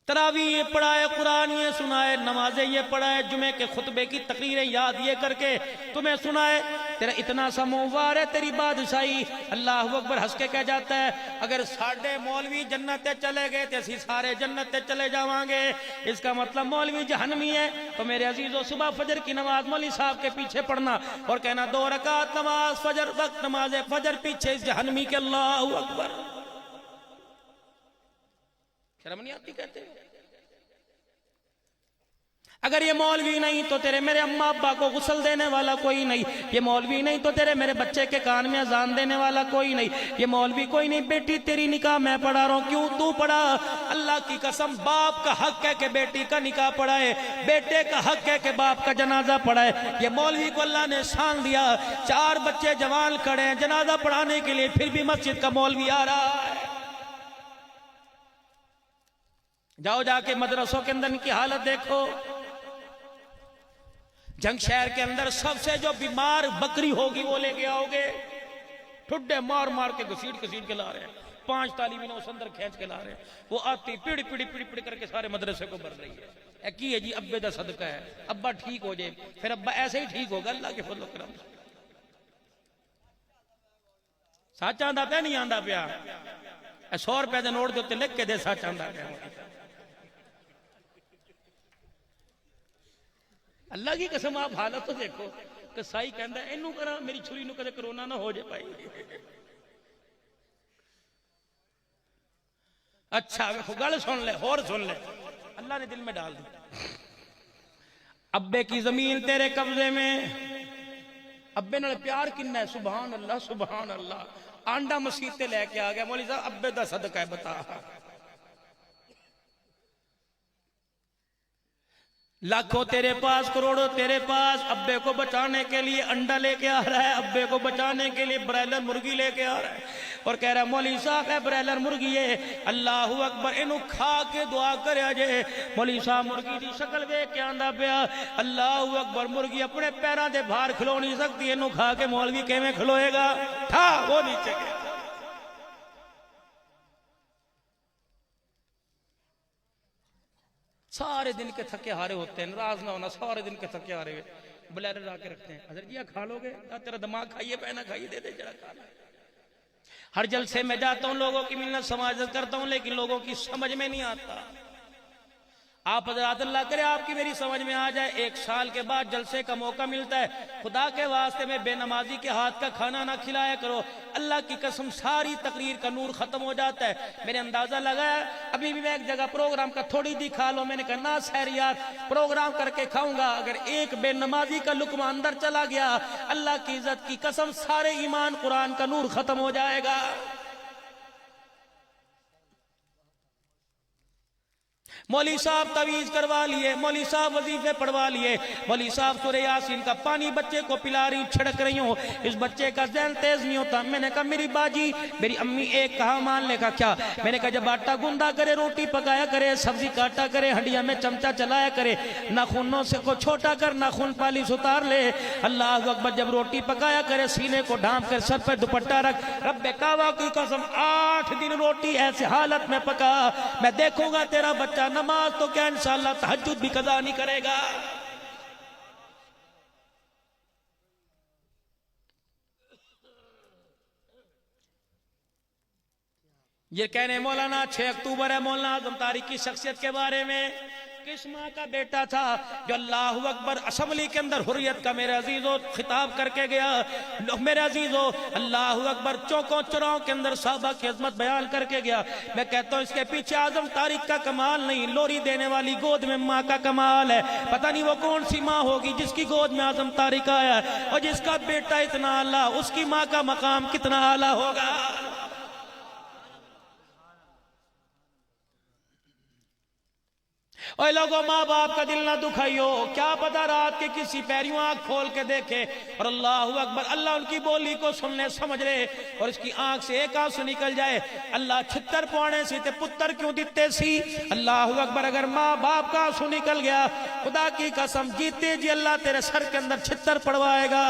तरावी ये पढ़ाए, कुरान ये सुनाए, नमाजें ये पढ़ाए, जुमे के खुतबे की तकरीरें याद ये करके तुम्हें सुनाए, तेरा इतना सा मुबार है तेरी बादशाही। अल्लाह अकबर हंस के कह जाता है अगर साढ़े मौलवी जन्नते चले गए तो असी सारे जन्नते चले जावांगे। इसका मतलब मौलवी जहन्नमी है। तो मेरे अजीजों, सुबह फजर की नमाज मौलवी साहब के पीछे पढ़ना और कहना 2 रकात नमाज फजर, वक्त नमाज फजर पीछे इस जहन्नमी के। अल्लाह अकबर। शर्म नहीं आती कहते? अगर ये मौलवी नहीं तो तेरे मेरे अम्मा अब्बा को गुस्ल देने वाला कोई नहीं, ये मौलवी नहीं तो तेरे मेरे बच्चे के कान में अजान देने वाला कोई नहीं, ये मौलवी कोई नहीं। बेटी तेरी निकाह मैं पढ़ा रहा हूं, क्यों तू पढ़ा? अल्लाह की कसम, बाप का हक है कि बेटी का निकाह पढ़ाए, बेटे का हक है कि बाप का जनाजा पढ़ाए। ये मौलवी को अल्लाह ने शान दिया, 4 बच्चे जवान खड़े हैं जनाजा पढ़ाने के लिए, फिर भी मस्जिद का मौलवी आ रहा है। जाओ जाके मदरसों के अंदर इनकी हालत देखो। जंग शहर के अंदर सबसे जो बीमार बकरी होगी वो लेके आओगे, ठुड्डे मार मार के घसीट घसीट के ला रहे हैं, 5 तालीबीन उस अंदर खींच के ला रहे हैं। वो आती पीड़ी पीड़ी पीड़ी पीड़ी करके सारे मदरसे को भर रही है। की है जी अब्बे दा सदका है, अब्बा ठीक हो जाए, फिर अब्बा ऐसे ही ठीक होगा अल्लाह के फजल करम। सच आंदा पे नहीं आंदा पिया? 100 रुपए के नोट के उत्ते लिख के दे सच आंदा पिया। अल्लाह की कसम, आप हालत तो देखो। कसाई कहता है इनू करा, मेरी छुरी नू कदे कोरोना ना हो जाए भाई। अच्छा गल सुन ले, और सुन ले, अल्लाह ने दिल में डाल दी। अब्बे की जमीन तेरे कब्जे में, अब्बे नाल प्यार किन्ना है, सुभान अल्लाह सुभान अल्लाह। आंडा मसीते लेके आ गया मौलवी साहब, अब्बे दा सदका है, बता। लाखों तेरे पास, करोड़ों तेरे पास, अब्बे को बचाने के लिए अंडा लेके आ रहा है, अब्बे को बचाने के लिए ब्रायलर मुर्गी लेके आ रहा है और कह रहा है मौलवी साहब है ब्रायलर मुर्गी है, अल्लाह अकबर, इनू खा के दुआ करे अजे। मौलवी साहब मुर्गी की शक्ल वेख के आंदा पिया, अल्लाह अकबर, मुर्गी अपने पैरों के बाहर खलो नहीं सकती, इनू खा के मौलवी किवें खलोएगा? ठा वो नीचे गया। सारे दिन के थके हारे होते हैं, नाराज ना होना, सारे दिन के थके हारे ब्लैडर ला के रखते हैं। हजरत जी खा लोगे? तेरा दिमाग खाइए, पैना खाइए, दे दे जरा खाना। हर जलसे में जाता हूं, लोगों की मिन्नत समाजत करता हूं, लेकिन लोगों की समझ में नहीं आता। आप हज़रात अल्लाह करे आपकी मेरी समझ में आ जाए। 1 साल के बाद जलसे का मौका मिलता है, खुदा के वास्ते में बेनमाजी के हाथ का खाना ना खिलाया करो। अल्लाह की कसम सारी तकरीर का नूर खत्म हो जाता है। मैंने अंदाजा लगाया, अभी भी मैं एक जगह प्रोग्राम का थोड़ी दी खा लो, मैंने कहा ना सैरियात प्रोग्राम करके खाऊंगा, अगर एक बेनमाजी का लुकमा अंदर चला गया, अल्लाह की इज्जत की कसम सारे ईमान कुरान का नूर खत्म हो जाएगा। मौलवी साहब तवीज करवा लिए, मौलवी साहब वजीफे पढ़वा लिए, मौलवी साहब सूरह यासीन का पानी बच्चे को पिला रही, छिड़क रही हूँ, इस बच्चे का ज़हन तेज नहीं होता। मैंने कहा मेरी बाजी, मेरी अम्मी एक कहा मानने का क्या? मैंने कहा जब आटा गूंदा करे, रोटी पकाया करे, सब्जी काटा करे, हंडिया में चमचा चलाया करे, नाखूनों से को छोटा कर, नाखून पालिश उतार ले। अल्लाह अकबर, जब रोटी पकाया करे, सीने को ढांप कर सर पर दुपट्टा रख। रब्बे काबा की कसम 8 दिन रोटी ऐसे हालत में पका, मैं देखूंगा तेरा बच्चा नमाज तो क्या इंशाअल्लाह तहज्जुद भी कदा नहीं करेगा। ये कहने मौलाना 6 अक्टूबर है, मौलाना आजम तारिक की शख्सियत के बारे में किस माँ का बेटा था जो अल्लाह अकबर असेंबली के अंदर हुर्रियत का मेरे अजीजों खिताब करके गया। मेरे अजीजों अल्लाह अकबर चौकों चौराहों के अंदर साहबा की अजमत बयान करके गया। मैं कहता हूँ इसके पीछे आजम तारिक का कमाल नहीं, लोरी देने वाली गोद में माँ का कमाल है। पता नहीं वो कौन सी माँ होगी जिसकी गोद में आजम तारिक आया और जिसका बेटा इतना आला, उसकी माँ का मकाम कितना आला होगा। और लोगों माँ बाप का दिल ना दुखाइयो, क्या पता रात के किसी पैरियों आंख खोल के देखे और अल्लाह अकबर अल्लाह उनकी बोली को सुन ले समझ ले और इसकी आंख से एक आंसू निकल जाए। अल्लाह छित्तर पौने सी ते पुत्र क्यों दिते सी। अल्लाह अकबर अगर माँ बाप का आंसू निकल गया, खुदा की कसम जीते जी अल्लाह तेरे सर के अंदर छित्तर पड़वाएगा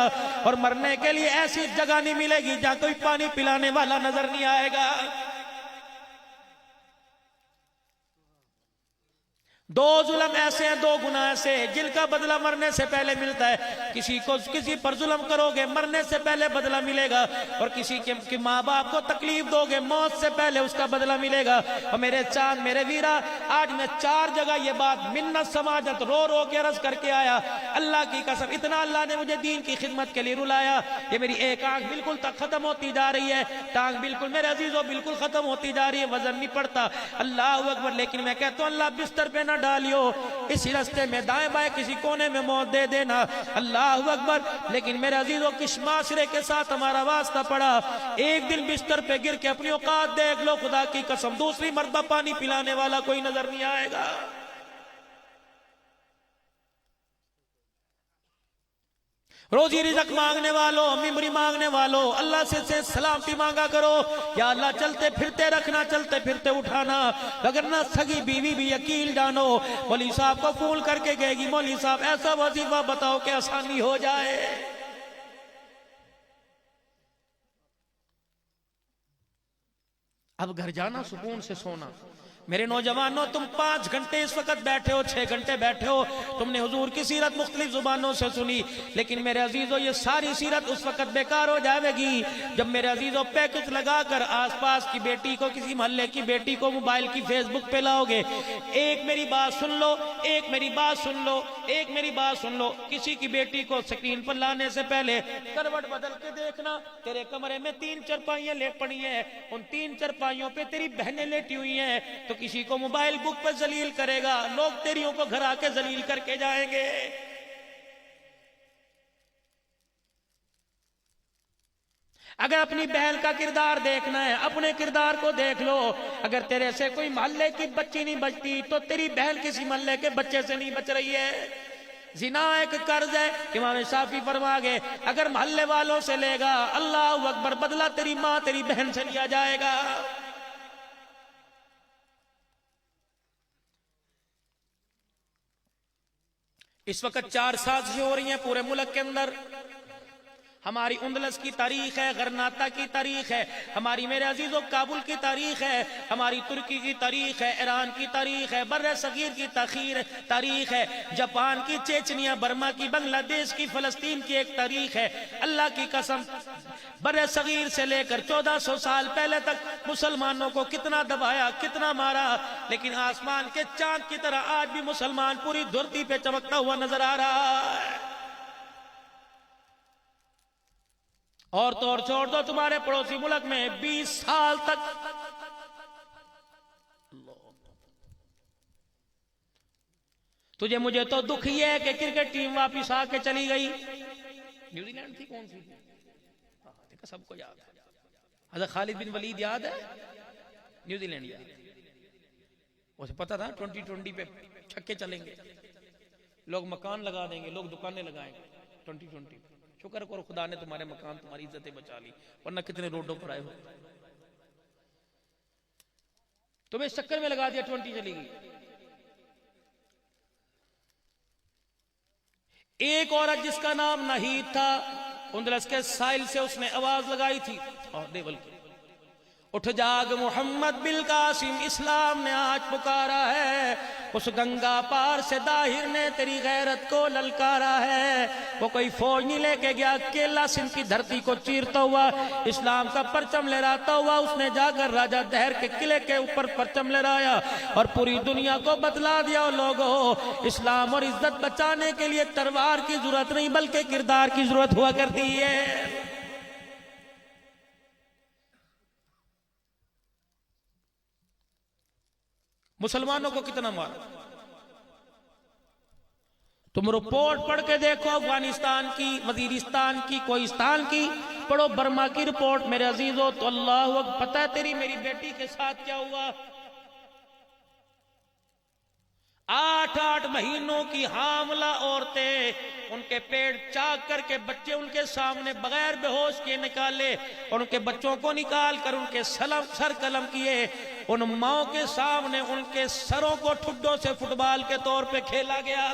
और मरने के लिए ऐसी जगह नहीं मिलेगी जहां कोई पानी पिलाने वाला नजर नहीं आएगा। दो जुल्म ऐसे हैं, दो गुनाह ऐसे जिनका बदला मरने से पहले मिलता है। किसी पर जुल्म करोगे मरने से पहले बदला मिलेगा और किसी के माँ बाप को तकलीफ दोगे मौत से पहले उसका बदला मिलेगा। और मेरे चांद मेरे वीरा, आज मैं 4 जगह ये बात मिन्नत समाजत रो रो के अर्ज करके आया। अल्लाह की कसम इतना अल्लाह ने मुझे दीन की खिदमत के लिए रुलाया। ये मेरी एक आंख बिल्कुल तक खत्म होती जा रही है, टांग बिल्कुल मेरे अजीजों बिल्कुल खत्म होती जा रही है, वजन नहीं पड़ता। अल्लाह अकबर। लेकिन मैं कहता हूँ अल्लाह बिस्तर पे ना डालियो, इसी रास्ते में दाएं बाएं किसी कोने में मौत दे देना। अल्लाह अकबर। लेकिन मेरे अजीजों किस माशरे के साथ हमारा वास्ता पड़ा। एक दिन बिस्तर पे गिर के अपनी औकात देख लो, खुदा की कसम दूसरी मर्तबा पानी पिलाने वाला कोई नजर नहीं आएगा। रोजी रिजक मांगने वालों, मिम्बरी मांगने वालों, अल्लाह से सलामती मांगा करो। या अल्लाह चलते फिरते रखना, चलते फिरते उठाना। अगर ना सगी बीवी भी यकील जानो। मौली साहब को फोन करके कहेगी मौली साहब ऐसा वजीफा बताओ कि आसानी हो जाए। अब घर जाना सुकून से सोना। मेरे नौजवानों तुम 5 घंटे इस वक्त बैठे हो, 6 घंटे बैठे हो, तुमने हुजूर की सीरत मुख्तलिफ जुबानों से सुनी। लेकिन मेरे अजीजों ये सारी सीरत उस वक्त बेकार हो जाएगी जब मेरे अजीजों पैकेज लगाकर आसपास की बेटी को, किसी मोहल्ले की बेटी को मोबाइल की फेसबुक पे लाओगे। एक मेरी बात सुन लो, एक मेरी बात सुन लो, एक मेरी बात सुन लो। किसी की बेटी को स्क्रीन पर लाने से पहले करवट बदल के देखना। तेरे कमरे में 3 चारपाइयां लेट पड़ी हैं, उन 3 चारपाइयों पे तेरी बहनें लेटी हुई हैं। तो किसी को मोबाइल बुक पर जलील करेगा, लोग तेरियों को घर आके जलील करके जाएंगे। अगर अपनी बहन का किरदार देखना है, अपने किरदार को देख लो। अगर तेरे से कोई मोहल्ले की बच्ची नहीं बचती तो तेरी बहन किसी मोहल्ले के बच्चे से नहीं बच रही है। जिना एक कर्ज है, इमाम शाफी फरमा गए अगर मोहल्ले वालों से लेगा अल्लाह अकबर बदला तेरी माँ तेरी बहन से लिया जाएगा। इस वक्त 4 साजिशें हो रही हैं पूरे मुल्क के अंदर। हमारी उंदलस की तारीख है, गरनाता की तारीख है, हमारी मेरे अजीजों काबुल की तारीख है, हमारी तुर्की की तारीख है, ईरान की तारीख है, बर्रे सगीर की तारीख है, जापान की, चेचनिया, बर्मा की, बांग्लादेश की, फलस्तीन की एक तारीख है। अल्लाह की कसम बर्रे सगीर से लेकर 1400 साल पहले तक मुसलमानों को कितना दबाया, कितना मारा, लेकिन आसमान के चांद की तरह आज भी मुसलमान पूरी धरती पे चमकता हुआ नजर आ रहा है। और तो और छोड़ दो तुम्हारे पड़ोसी मुल्क में 20 साल तक तुझे मुझे तो दुख ही है कि क्रिकेट टीम वापिस आके चली गई। न्यूजीलैंड थी कौन सी थी? देखा सबको याद है। हज़रत खालिद बिन वलीद याद है? न्यूजीलैंड याद है। उसे पता था 2020 पे छक्के चलेंगे, लोग मकान लगा देंगे, लोग दुकानें लगाएंगे 2020। शुक्र करो खुदा ने तुम्हारे मकान तुम्हारी इज्जतें बचा ली, वरना कितने रोडों पर आए हो। तुम्हें इस चक्कर में लगा दिया 20 चली गई। एक औरत जिसका नाम नहीद था, उंदलस के साहिल से उसने आवाज लगाई थी और देवल की, उठ जाग मोहम्मद बिल कासिम, इस्लाम ने आज पुकारा है। उस गंगा पार से दाहिर ने तेरी गैरत को ललकारा है। वो कोई फौज नहीं लेके गया, अकेला सिंध की धरती को चीरता हुआ, इस्लाम का परचम लहराता हुआ उसने जाकर राजा दहर के किले के ऊपर परचम लहराया और पूरी दुनिया को बतला दिया, लोगों इस्लाम और इज्जत बचाने के लिए तलवार की जरूरत नहीं बल्कि किरदार की जरूरत हुआ करती है। मुसलमानों को कितना मारा, तुम रिपोर्ट पढ़ के देखो, अफगानिस्तान की, वजीरिस्तान की, कोहिस्तान की, पढ़ो बर्मा की रिपोर्ट मेरे अजीजों, तो अल्लाह पता है तेरी मेरी बेटी के साथ क्या हुआ। 8-8 महीनों की हामला औरतें, उनके पेट चाक करके बच्चे उनके सामने बगैर बेहोश किए निकाले, और उनके बच्चों को निकाल कर उनके सर कलम किए, उन माओ के सामने उनके सरों को ठुड्डों से फुटबॉल के तौर पे खेला गया।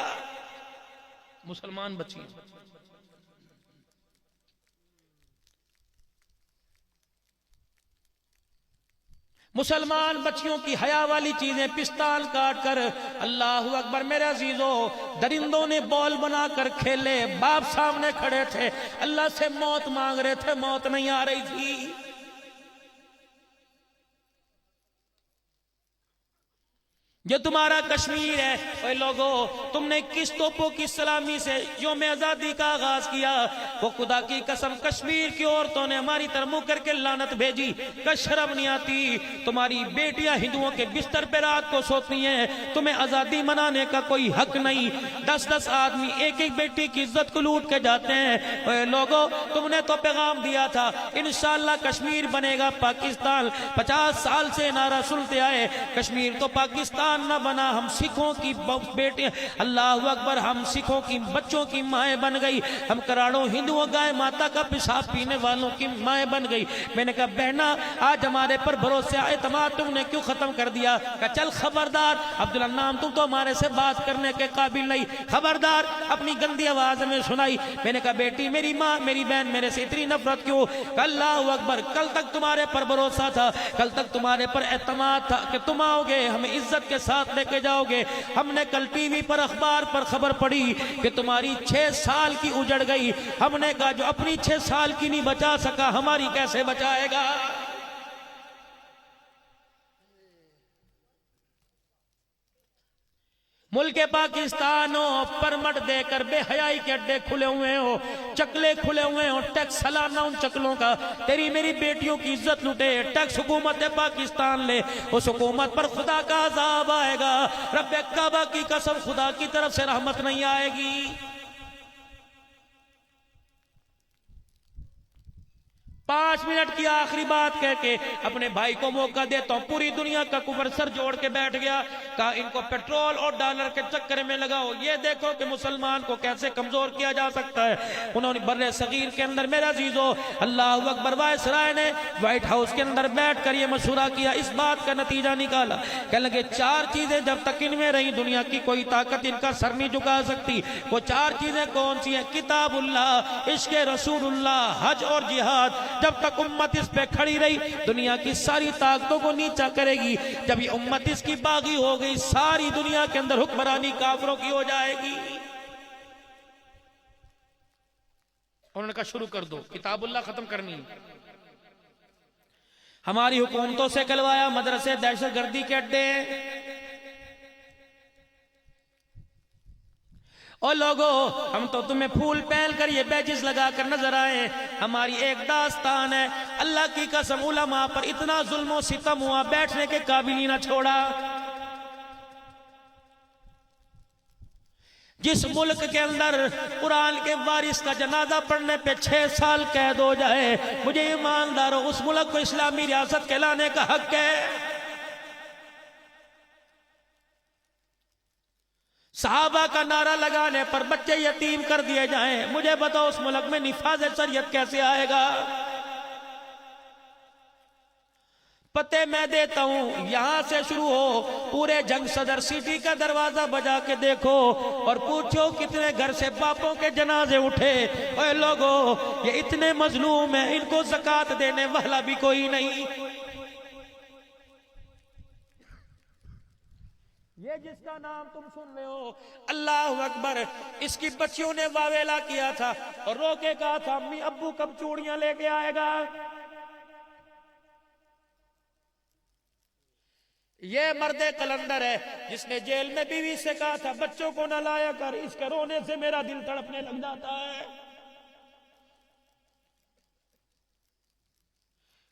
मुसलमान बच्ची, मुसलमान बच्चियों की हया वाली चीजें पिस्ताल काट कर, अल्लाह अकबर मेरे अजीजों, दरिंदों ने बॉल बनाकर खेले, बाप सामने खड़े थे, अल्लाह से मौत मांग रहे थे, मौत नहीं आ रही थी। ये तुम्हारा कश्मीर है। ओए लोगों, तुमने किस तोपों की सलामी से यौम आजादी का आगाज किया? वो खुदा की कसम, कश्मीर की औरतों ने हमारी तरफ मुंह करके लानत भेजी, का शर्म नहीं आती? तुम्हारी बेटियां हिंदुओं के बिस्तर पे रात को सोती हैं, तुम्हें आजादी मनाने का कोई हक नहीं। 10-10 आदमी एक एक बेटी की इज्जत को लूट के जाते हैं। ओए लोगों, तुमने तो पैगाम दिया था इंशाअल्लाह कश्मीर बनेगा पाकिस्तान। 50 साल से नारा सुनते आए, कश्मीर तो पाकिस्तान न बना, हम सिखों की बेटियां, अल्लाह अकबर, हम सिखों की बच्चों की माएँ बन गई, हम करोड़ों हिंदुओं गाय माता का पेशाब पीने वालों की माएँ बन गई। मैंने कहा बहना, आज हमारे पर भरोसे एतमाद तुमने क्यों खत्म कर दिया? कहा चल खबरदार अब्दुल्ला नाम, तुम तो हमारे से बात करने के काबिल नहीं, खबरदार, अपनी गंदी आवाज में सुनाई। मैंने कहा बेटी, मेरी माँ मेरी बहन मेरे से इतनी नफरत क्यों? अल्लाह अकबर, कल तक तुम्हारे पर भरोसा था, कल तक तुम्हारे पर एतमाद था कि तुम आओगे हमें इज्जत के साथ लेके जाओगे। हमने कल टीवी पर अखबार पर खबर पढ़ी कि तुम्हारी 6 साल की उजड़ गई। हमने कहा जो अपनी 6 साल की नहीं बचा सका, हमारी कैसे बचाएगा? मुल्क पाकिस्तान हो, परमट देकर बेहयाई के अड्डे खुले हुए हो, चकले खुले हुए हो, टैक्स सालाना उन चकलों का तेरी मेरी बेटियों की इज्जत लुटे, टैक्स हुकूमत पाकिस्तान ले, उस हुकूमत पर खुदा का अजाब आएगा। रब्बे काबा की कसम, खुदा की तरफ से रहमत नहीं आएगी। 5 मिनट की आखिरी बात कह के अपने भाई को मौका देता हूं। पूरी दुनिया का कुबर सर जोड़ के बैठ गया, कहा इनको पेट्रोल और डॉलर के चक्कर में लगाओ, ये देखो कि मुसलमान को कैसे कमजोर किया जा सकता है। उन्होंने बर्रे सगीर के अंदर मेरा अजीजों, अल्लाह अकबर, वायसराय ने व्हाइट हाउस के अंदर बैठ कर यह मशूरा किया, इस बात का नतीजा निकाला, कहने लगे 4 चीजें जब तक इनमें रही दुनिया की कोई ताकत इनका सर नहीं झुका सकती। वो 4 चीजें कौन सी हैं? किताबुल्लाह, इश्क रसूलुल्लाह, हज और जिहाद। जब तक उम्मत इस पे खड़ी रही दुनिया की सारी ताकतों को नीचा करेगी। जब ये उम्मत इसकी बागी हो गई, सारी दुनिया के अंदर हुक्मरानी काफिरों की हो जाएगी। उन्होंने कहा शुरू कर दो, किताबुल्लाह खत्म करनी है। हमारी हुकूमतों से कहलवाया मदरसे दहशतगर्दी के अड्डे हैं। और लोगों, हम तो तुम्हें फूल पहन कर ये बैजिस लगा कर नजर आए, हमारी एक दास्तान है। अल्लाह की कसम, उलमा पर इतना जुल्म सितम हुआ, बैठने के काबिल ही ना छोड़ा। जिस मुल्क के अंदर कुरान के वारिस का जनाजा पढ़ने पे 6 साल कैद हो जाए, मुझे ईमानदारों उस मुल्क को इस्लामी रियासत कहलाने का हक है। सहाबा का नारा लगाने पर बच्चे यतीम कर दिए जाएं, मुझे बताओ उस मुल्क में निफाज शरीयत कैसे आएगा? पते मैं देता हूं, यहां से शुरू हो, पूरे जंग सदर सिटी का दरवाजा बजा के देखो और पूछो कितने घर से बापों के जनाजे उठे। ओए लोगों, ये इतने मजलूम हैं, इनको ज़कात देने वाला भी कोई नहीं। ये जिसका नाम तुम सुन रहे हो, अल्लाह अकबर, इसकी बच्चियों ने वावेला किया था और रो के कहा था, अम्मी अब्बू कब चूड़ियां लेके आएगा। ये मर्दे कलंदर है जिसने जेल में बीवी से कहा था बच्चों को न लाया कर, इसके रोने से मेरा दिल तड़पने लग जाता है।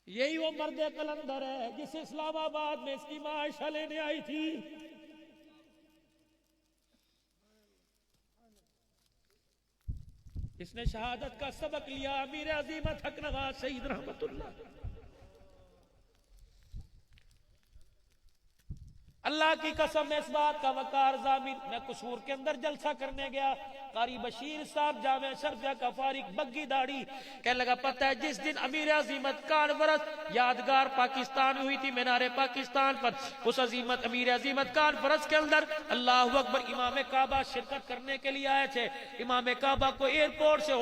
यही वो मर्दे कलंदर है जिसे इस्लामाबाद में इसकी मां आयशा लेने आई थी। इसने शहादत का सबक लिया अमीर अजीमत हक नवाज सईद रहमतुल्लाह। अल्लाह की कसम, इस बात का वकार जामिन, मैं कसूर के अंदर जलसा करने गया, कारी बशीर साहब जामे शरफिया का फारिक बग्गी दाढ़ी कहने लगा, पता है जिस दिन अमीर अजीमत कॉन्फ्रेंस यादगार पाकिस्तान हुई थी मीनारे पाकिस्तान पर, उस अजीमत अमीर अजीमत कॉन्फ्रेंस के अंदर अल्लाह अकबर इमाम काबा शिरकत करने के लिए आए थे। इमाम काबा को एयरपोर्ट से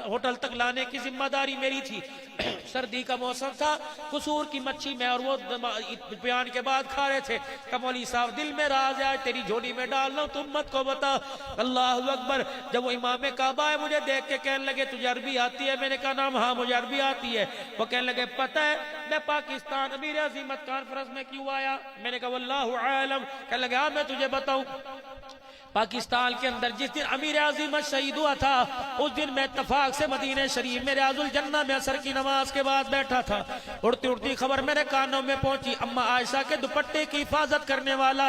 होटल तक लाने की जिम्मेदारी मेरी थी। सर्दी का मौसम था, कसूर की मच्छी में और वो बयान के बाद खा रहे थे। कमौली साहब दिल में राज है, तेरी झोली में डाल लो, तुम मत को बता। अल्लाह अकबर, जब वो इमाम काबा है मुझे देख के कहने लगे तुझे अरबी आती है? मैंने कहा नाम हाँ मुझे अरबी आती है। वो कहने लगे पता है मैं पाकिस्तान अमीर अजीमत कॉन्फ्रेंस में क्यों आया? मैंने कहा वल्लाहु आलम। कहने लगे हाँ मैं तुझे बताऊं, पाकिस्तान के अंदर जिस दिन अमीर अजीमत शहीद हुआ था उस दिन मैं इत्तफाक से मदीने शरीफ में रियाजुल जन्ना में असर की नमाज के बाद बैठा था। उड़ती उड़ती खबर मेरे कानों में पहुंची, अम्मा आयशा के दुपट्टे की हिफाजत करने वाला,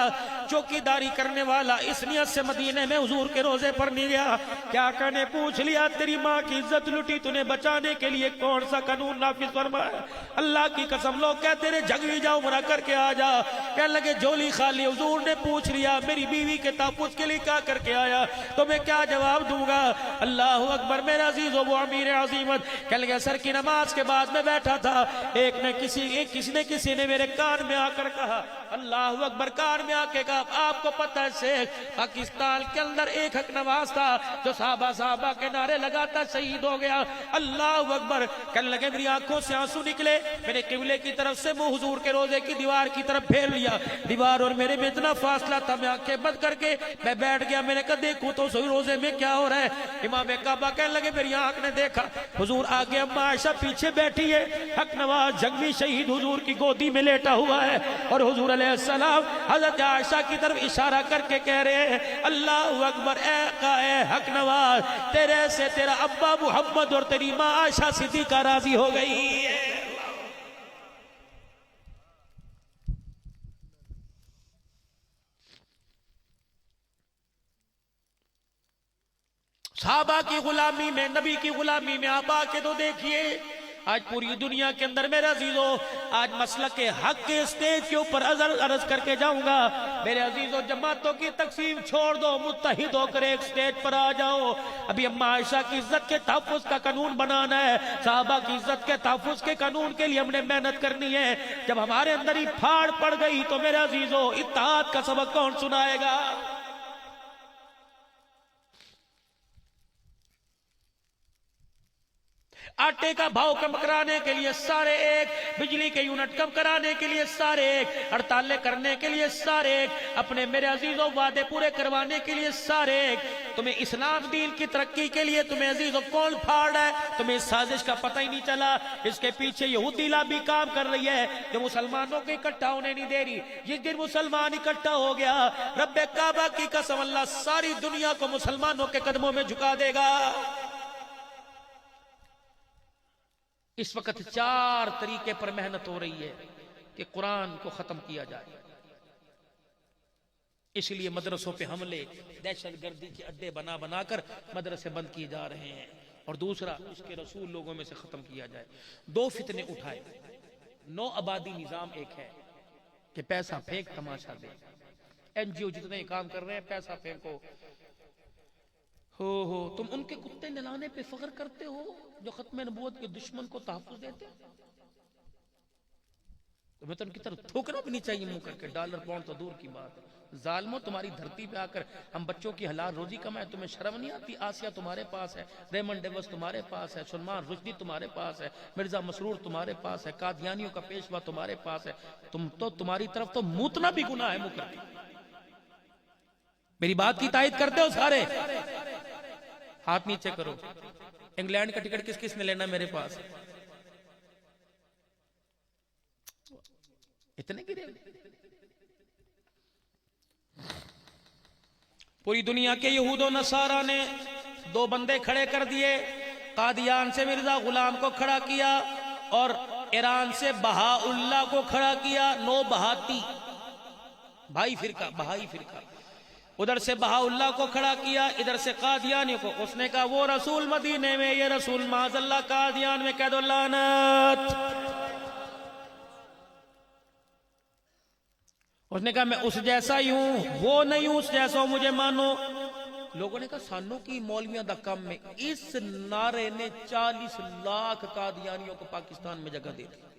चौकीदारी करने वाला इस नियत से मदीने में हुजूर के रोजे पर नहीं गया। क्या कहने पूछ लिया, तेरी माँ की इज्जत लुटी, तूने बचाने के लिए कौन सा कानून नाफिज फरमाया? अल्लाह की कसम लोग कहते रहे जंगी जाओ मरा करके आ जा। कहने लगे झोली खाली। हुजूर ने पूछ लिया मेरी बीवी के तहफ्फुज़ के लिए क्या करके आया, तो मैं क्या जवाब दूंगा? अल्लाह अकबर, मेरा अजीज वो अमीर अजीमत। कहने लगे असर की नमाज के बाद में बैठा था, किसी ने मेरे कान में आकर कहा, अल्लाह अकबर, कान में आके कहा आपको पता है शेख पाकिस्तान के अंदर एक हक नवाज था जो साहबा के नारे लगाता शहीद हो गया। अल्लाह अकबर। कहने लगे मेरी आंखों से आंसू निकले, मैंने किबले की तरफ से मुंह हुजूर के रोजे की दीवार की तरफ फेर लिया। दीवार और मेरे में इतना फासला था, मैं आंखें बंद करके मैं बैठ गया। मैंने कहा देखूं तो सही रोजे में क्या हो रहा है। इमाम काबा कहने लगे मेरी आंख ने देखा हुजूर आगे, अम्मा आयशा पीछे बैठी है, हक नवाज जंगवी शहीद हुजूर की गोदी में लेटा हुआ है और हुजूर अलैहिस्सलाम हजरत आयशा की तरफ इशारा करके कह रहे हैं अल्लाह अकबर, ए हक नवाज, तेरे से तेरा अब्बा मोहम्मद और तेरी माँ आयशा सिद्दीका राजी हो गई है। साहबा की गुलामी में, नबी की गुलामी में आप आके तो देखिए। आज पूरी दुनिया के अंदर मेरे अजीजों, आज मसलक के हक के स्टेज के ऊपर अर्ज करके जाऊंगा, मेरे अजीजों जमातों की तकसीम छोड़ दो, मुत्तहिद होकर एक स्टेज पर आ जाओ। अभी अम्मा आयशा की इज्जत के तहफ्फुज़ का कानून बनाना है, साहबा की इज्जत के तहफ्फुज़ के कानून के लिए हमने मेहनत करनी है। जब हमारे अंदर ही फाड़ पड़ गई तो मेरे अजीजों इत्तेहाद का सबक कौन सुनाएगा? आटे का भाव कम कराने के लिए सारे एक, बिजली के यूनिट कम कराने के लिए सारे एक, हड़तालें करने के लिए सारे एक, अपने मेरे अजीजों वादे पूरे करवाने के लिए सारे एक। तुम्हें इस्लाम दीन की तरक्की के लिए तुम्हें अजीजों कौन फाड़ है? तुम्हें इस साजिश का पता ही नहीं चला। इसके पीछे यहूदी लॉबी काम कर रही है जो मुसलमानों को इकट्ठा होने नहीं दे रही। जिस दिन मुसलमान इकट्ठा हो गया, रब्बे काबा की कसम अल्लाह सारी दुनिया को मुसलमानों के कदमों में झुका देगा। इस वक्त 4 तरीके पर मेहनत हो रही है कि कुरान को खत्म किया जाए। इसलिए मदरसों पे हमले, दहशतगर्दी के अड्डे बना बनाकर मदरसे बंद किए जा रहे हैं। और दूसरा, उसके रसूल लोगों में से खत्म किया जाए। 2 फितने उठाए। 9 आबादी निजाम एक है कि पैसा फेंक तमाशा दे। NGO जितने काम कर रहे हैं पैसा फेंको। हो तुम उनके कुत्ते नहलाने पे फख्र करते हो जो खत्म नबूवत के दुश्मन को तहफ्फुज़ देते हैं। तुम्हें तो उनकी तरफ थूकना भी नहीं चाहिए मुंह करके। डॉलर पाउंड तो दूर की बात है। जालिमो, तुम्हारी धरती पे आकर हम बच्चों की हलाल रोजी कमाए, तुम्हें शर्म नहीं आती? आसिया तुम्हारे पास है, रेमंड डेवस तुम्हारे पास है, सलमान रुश्दी तुम्हारे पास है, मिर्जा मसरूर तुम्हारे पास है, कादियानियों का पेशवा तुम्हारे पास है। तुम तो, तुम्हारी तरफ तो मूतना भी गुनाह है मुंह करके। मेरी बात की तायद करते हो सारे? हाथ नीचे करो। इंग्लैंड का टिकट किस किस ने लेना मेरे पास? इतने गिरे। पूरी दुनिया के यहूद और नसारा ने दो बंदे खड़े कर दिए। कादियान से मिर्जा गुलाम को खड़ा किया और ईरान से बहाउल्लाह को खड़ा किया। नो बहाती भाई फिरका, बहाई फिरका। उधर से बहाउल्लाह को खड़ा किया, इधर से कादियानियों को। उसने कहा वो रसूल मदीने में, ये रसूल माज़ल्ला कादियान में, कह दो लानत। उसने कहा मैं उस जैसा ही हूं, वो नहीं हूं, उस जैसा हूं, मुझे मानो। लोगों ने कहा सानू की मौलवियों दा कम में। इस नारे ने 40 लाख कादियानियों को पाकिस्तान में जगह दे दी।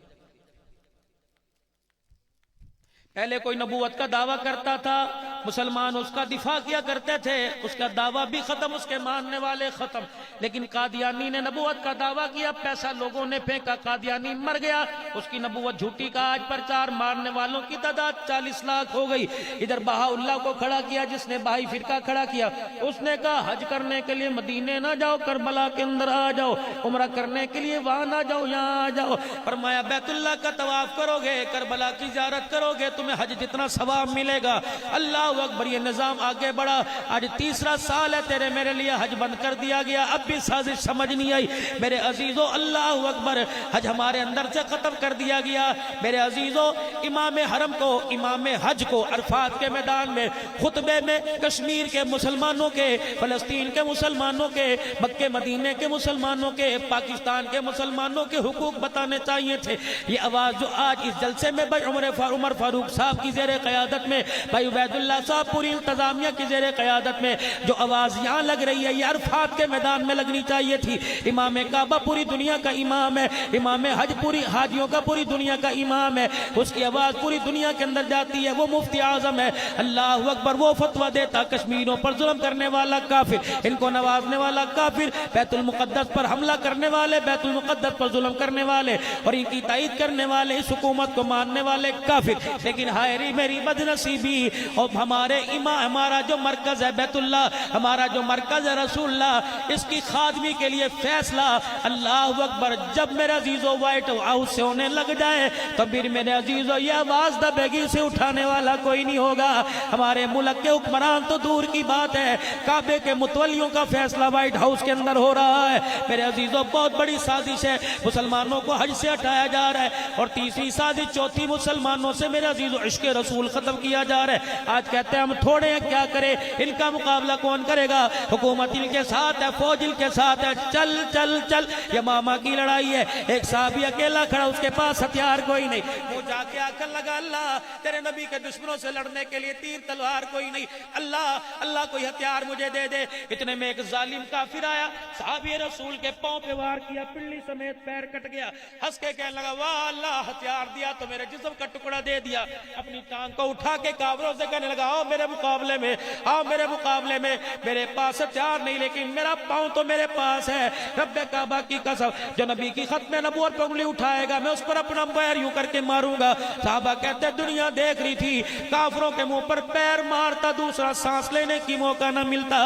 पहले कोई नबूवत का दावा करता था, मुसलमान उसका दिफा किया करते थे, उसका दावा भी खत्म, उसके मानने वाले खत्म। लेकिन कादियानी ने नबूवत का दावा किया, पैसा लोगों ने फेंका, कादियानी मर गया, उसकी नबूवत झूठी का आज प्रचार, मारने वालों की तादाद 40 लाख हो गई। इधर बहाउल्लाह को खड़ा किया, जिसने बहाई फिरका खड़ा किया। उसने कहा हज करने के लिए मदीने ना जाओ, करबला के अंदर आ जाओ, उम्रा करने के लिए वहां ना जाओ, यहाँ आ जाओ। फरमाया बैतुल्लाह का तवाफ करोगे, करबला की ज़ियारत करोगे, तुम्हें हज जितना सवाब मिलेगा। अल्लाह अकबर, ये निजाम आगे बढ़ा। आज तीसरा साल है तेरे मेरे लिए हज बंद कर दिया गया, अब भी साजिश समझ नहीं आई। मेरे अजीजों अल्लाह अकबर, हज हमारे अंदर से खत्म कर दिया गया। मेरे अजीजों, इमाम हरम को, इमाम हज को अरफात के मैदान में खुतबे में कश्मीर के मुसलमानों के, फलस्तीन के मुसलमानों के, मक्के मदीने के मुसलमानों के, पाकिस्तान के मुसलमानों के हुकूक बताने चाहिए थे। ये आवाज जो आज इस जलसे में भाई उमर फारूक साहब की जेर क़यादत में, भाई उबैदुल्लाह साहब पूरी इंतजामिया की जेर क़यादत में जो आवाज यहाँ लग रही है, ये अरफात के मैदान में लगनी चाहिए थी। इमाम काबा पूरी दुनिया का इमाम है, इमाम हज पूरी हाजियों का पूरी दुनिया का इमाम है, उसकी आवाज पूरी दुनिया के अंदर जाती है। वो मुफ्ती आजम है, अल्लाह अकबर। वो फतवा देता कश्मीरों पर जुल्म करने वाला काफिर, इनको नवाजने वाला काफिर, बैतुल मुक़द्दस पर हमला करने वाले, बैतुल मुक़द्दस पर जुल्म करने वाले और इनकी तायद करने वाले, इस हुकूमत को मानने वाले काफिर। लेकिन हायरी मेरी बदनसीबी, और हमारे हमारा जो मरकज है बैतुल्लाह, हमारा जो मरकज है रसूलुल्लाह, इसकी खादमी के लिए फैसला, अल्लाह अकबर, जब मेरे अजीजों व्हाइट हाउस से होने लग जाए तो फिर मेरे अजीजों ये आवाज दबेगी, से उठाने वाला कोई नहीं होगा। हमारे मुल्क के हुक्मरान तो दूर की बात है, काबे के मुतवलियों का फैसला व्हाइट हाउस के अंदर हो रहा है। मेरे अजीजों, बहुत बड़ी साजिश है, मुसलमानों को हज से हटाया जा रहा है। और तीसरी साजिश, चौथी, मुसलमानों से मेरे अजीजों इश्क रसूल खत्म किया जा रहा है। आज कहते हैं हम थोड़े हैं, क्या करें, इनका मुकाबला कौन करेगा? हुकूमत इनके साथ है, फौज इनके साथ है, चल चल चल, ये मामा की लड़ाई है। एक साहबी अकेला खड़ा, उसके पास हथियार कोई नहीं, वो जाके आकर लगा अल्लाह तेरे नबी के दुश्मनों से लड़ने के लिए तीर तलवार कोई नहीं, अल्लाह अल्लाह कोई हथियार मुझे दे दे। इतने में एक जालिम काफिर आया, साहबी रसूल के पांव पे वार किया, पिल्ली समेत पैर कट गया। हंस के कहने लगा वाह अल्लाह, हथियार दिया तो मेरे जिस्म का टुकड़ा दे दिया। अपनी टांग को उठा के काफिरों से कहने लगा आओ मेरे मुकाबले में, आओ मेरे मुकाबले में, मेरे पास हथियार नहीं लेकिन मेरा पांव तो मेरे पास है। रब्बे काबा की कसम, जो नबी की खत्म नबूवत पर उंगली उठाएगा मैं उस पर अपना पैर यूं करके मारूंगा। साहबा कहते दुनिया देख रही थी, काफिरों के मुंह पर पैर मारता, दूसरा सांस लेने की मौका न मिलता।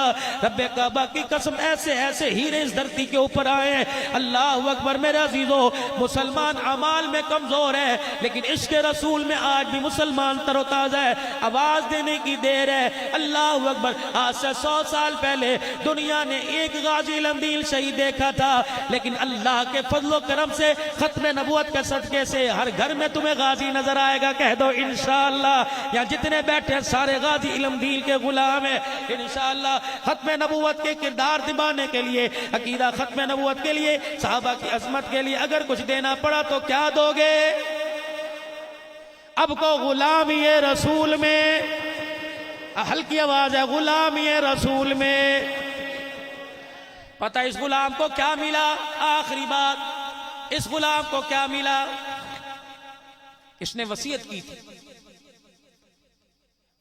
रब्बे काबा की कसम, ऐसे ऐसे हीरे इस धरती के ऊपर आए हैं। अल्लाह अकबर। मेरे अजीजों, मुसलमान अमाल में कमजोर है लेकिन इश्क रसूल में आज भी मुसलमान तरोताजा है। आवाज देने की देर है। अल्लाह अकबर। आज से 100 साल पहले दुनिया ने एक गाजी लंदील शहीद देखा था, लेकिन अल्लाह के फजलो करम से, खत्म नबूवत के सदके से हर घर में तुम्हें गाजी नजर आएगा। कह दो इंशाअल्लाह। यहाँ जितने बैठे सारे गाजी इल्मदीन के गुलाम है। इंशाअल्लाह खत्म नबूवत के किरदार निभाने के लिए, अकीदा खत्म नबूवत के लिए, साहबा की अजमत के लिए अगर कुछ देना पड़ा तो क्या दोगे? अब को गुलामी रसूल में, हल्की आवाज है, गुलामी रसूल में। पता इस गुलाम को क्या मिला? आखिरी बात, इस गुलाम को क्या मिला? इसने वसीयत की थी,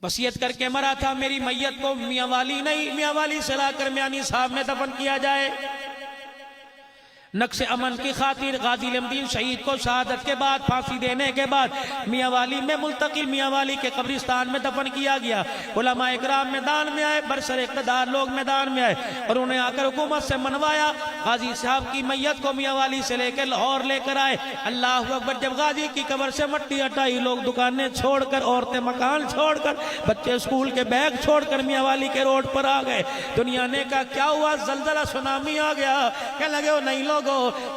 वसीयत करके मरा था मेरी मैयत को मियां वाली नहीं, मियां वाली से लाकर मियानी साहब में दफन किया जाए। नक्श अमन की खातिर गाजी इल्मुद्दीन शहीद को शहादत के बाद फांसी देने के बाद मियाँ वाली में मुल्तकिल मियाँ वाली के कब्रिस्तान में दफन किया गया। उलमा इकराम मैदान में आए, बरसर इक़्तिदार लोग मैदान में आए और उन्हें आकर हुकूमत से मनवाया। गाजी साहब की मैयत को मियाँ वाली से लेकर लाहौर लेकर आए। अल्लाह अकबर। जब गाजी की कब्र से मट्टी हटाई, लोग दुकानें छोड़कर, औरतें मकान छोड़कर, बच्चे स्कूल के बैग छोड़कर मियाँ वाली के रोड पर आ गए। दुनिया ने कहा क्या हुआ, जलजला सुनामी आ गया? क्या लगे हो नहीं लोगो,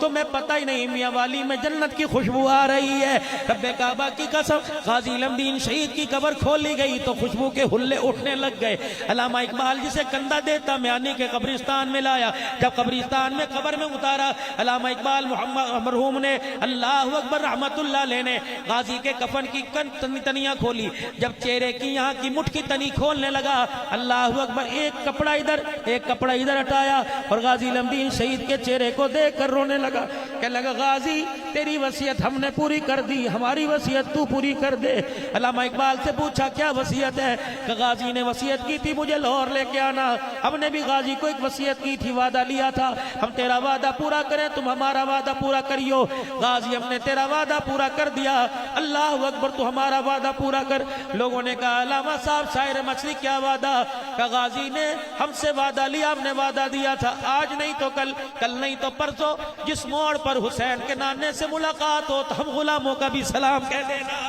तुम्हें पता ही नहीं मियाँ वाली में जन्नत की खुशबू आ रही है। रब्बे काबा की कसम, गाजी इल्मुद्दीन शहीद की कब्र खोली गई तो खुशबू के हुल्ले उठने लग गए। अल्लामा इकबाल जिसे कंधा देता म्यानी के कब्रिस्तान में लाया, जब कब्रिस्तान में कब्र में उतारा, अल्लामा इकबाल मोहम्मद मरहूम ने अल्लाह अकबर रहमतुल्लाह अलैह ने गाजी के कफन की तनियां खोली। जब चेहरे की यहाँ की मुठ की तनी खोलने लगा, अल्लाह अकबर, एक कपड़ा इधर एक कपड़ा इधर हटाया और गाजी इल्मुद्दीन शहीद के चेहरे को देख कर रोने लगा। कहने लगा गाजी तेरी वसीयत हमने पूरी कर दी, हमारी वसीयत तू पूरी कर दे। अल्लामा इकबाल से पूछा क्या वसीयत है? कि गाजी ने वसीयत की थी मुझे लाहौर लेके आना। हमने भी गाजी को एक वसीयत की थी, वादा लिया था हम तेरा वादा पूरा करें, तुम हमारा वादा पूरा करियो। गाजी हमने तेरा वादा पूरा कर दिया, अल्लाह अकबर, तू हमारा वादा पूरा कर। लोगों ने कहा अल्लामा साहब शायर मछली क्या वादा? का गाजी ने हमसे वादा लिया, हमने वादा दिया था आज नहीं तो कल, कल नहीं तो परसों जिस मोड़ पर हुसैन के नाने से मुलाकात हो तो हम गुलामों का भी सलाम कह देना।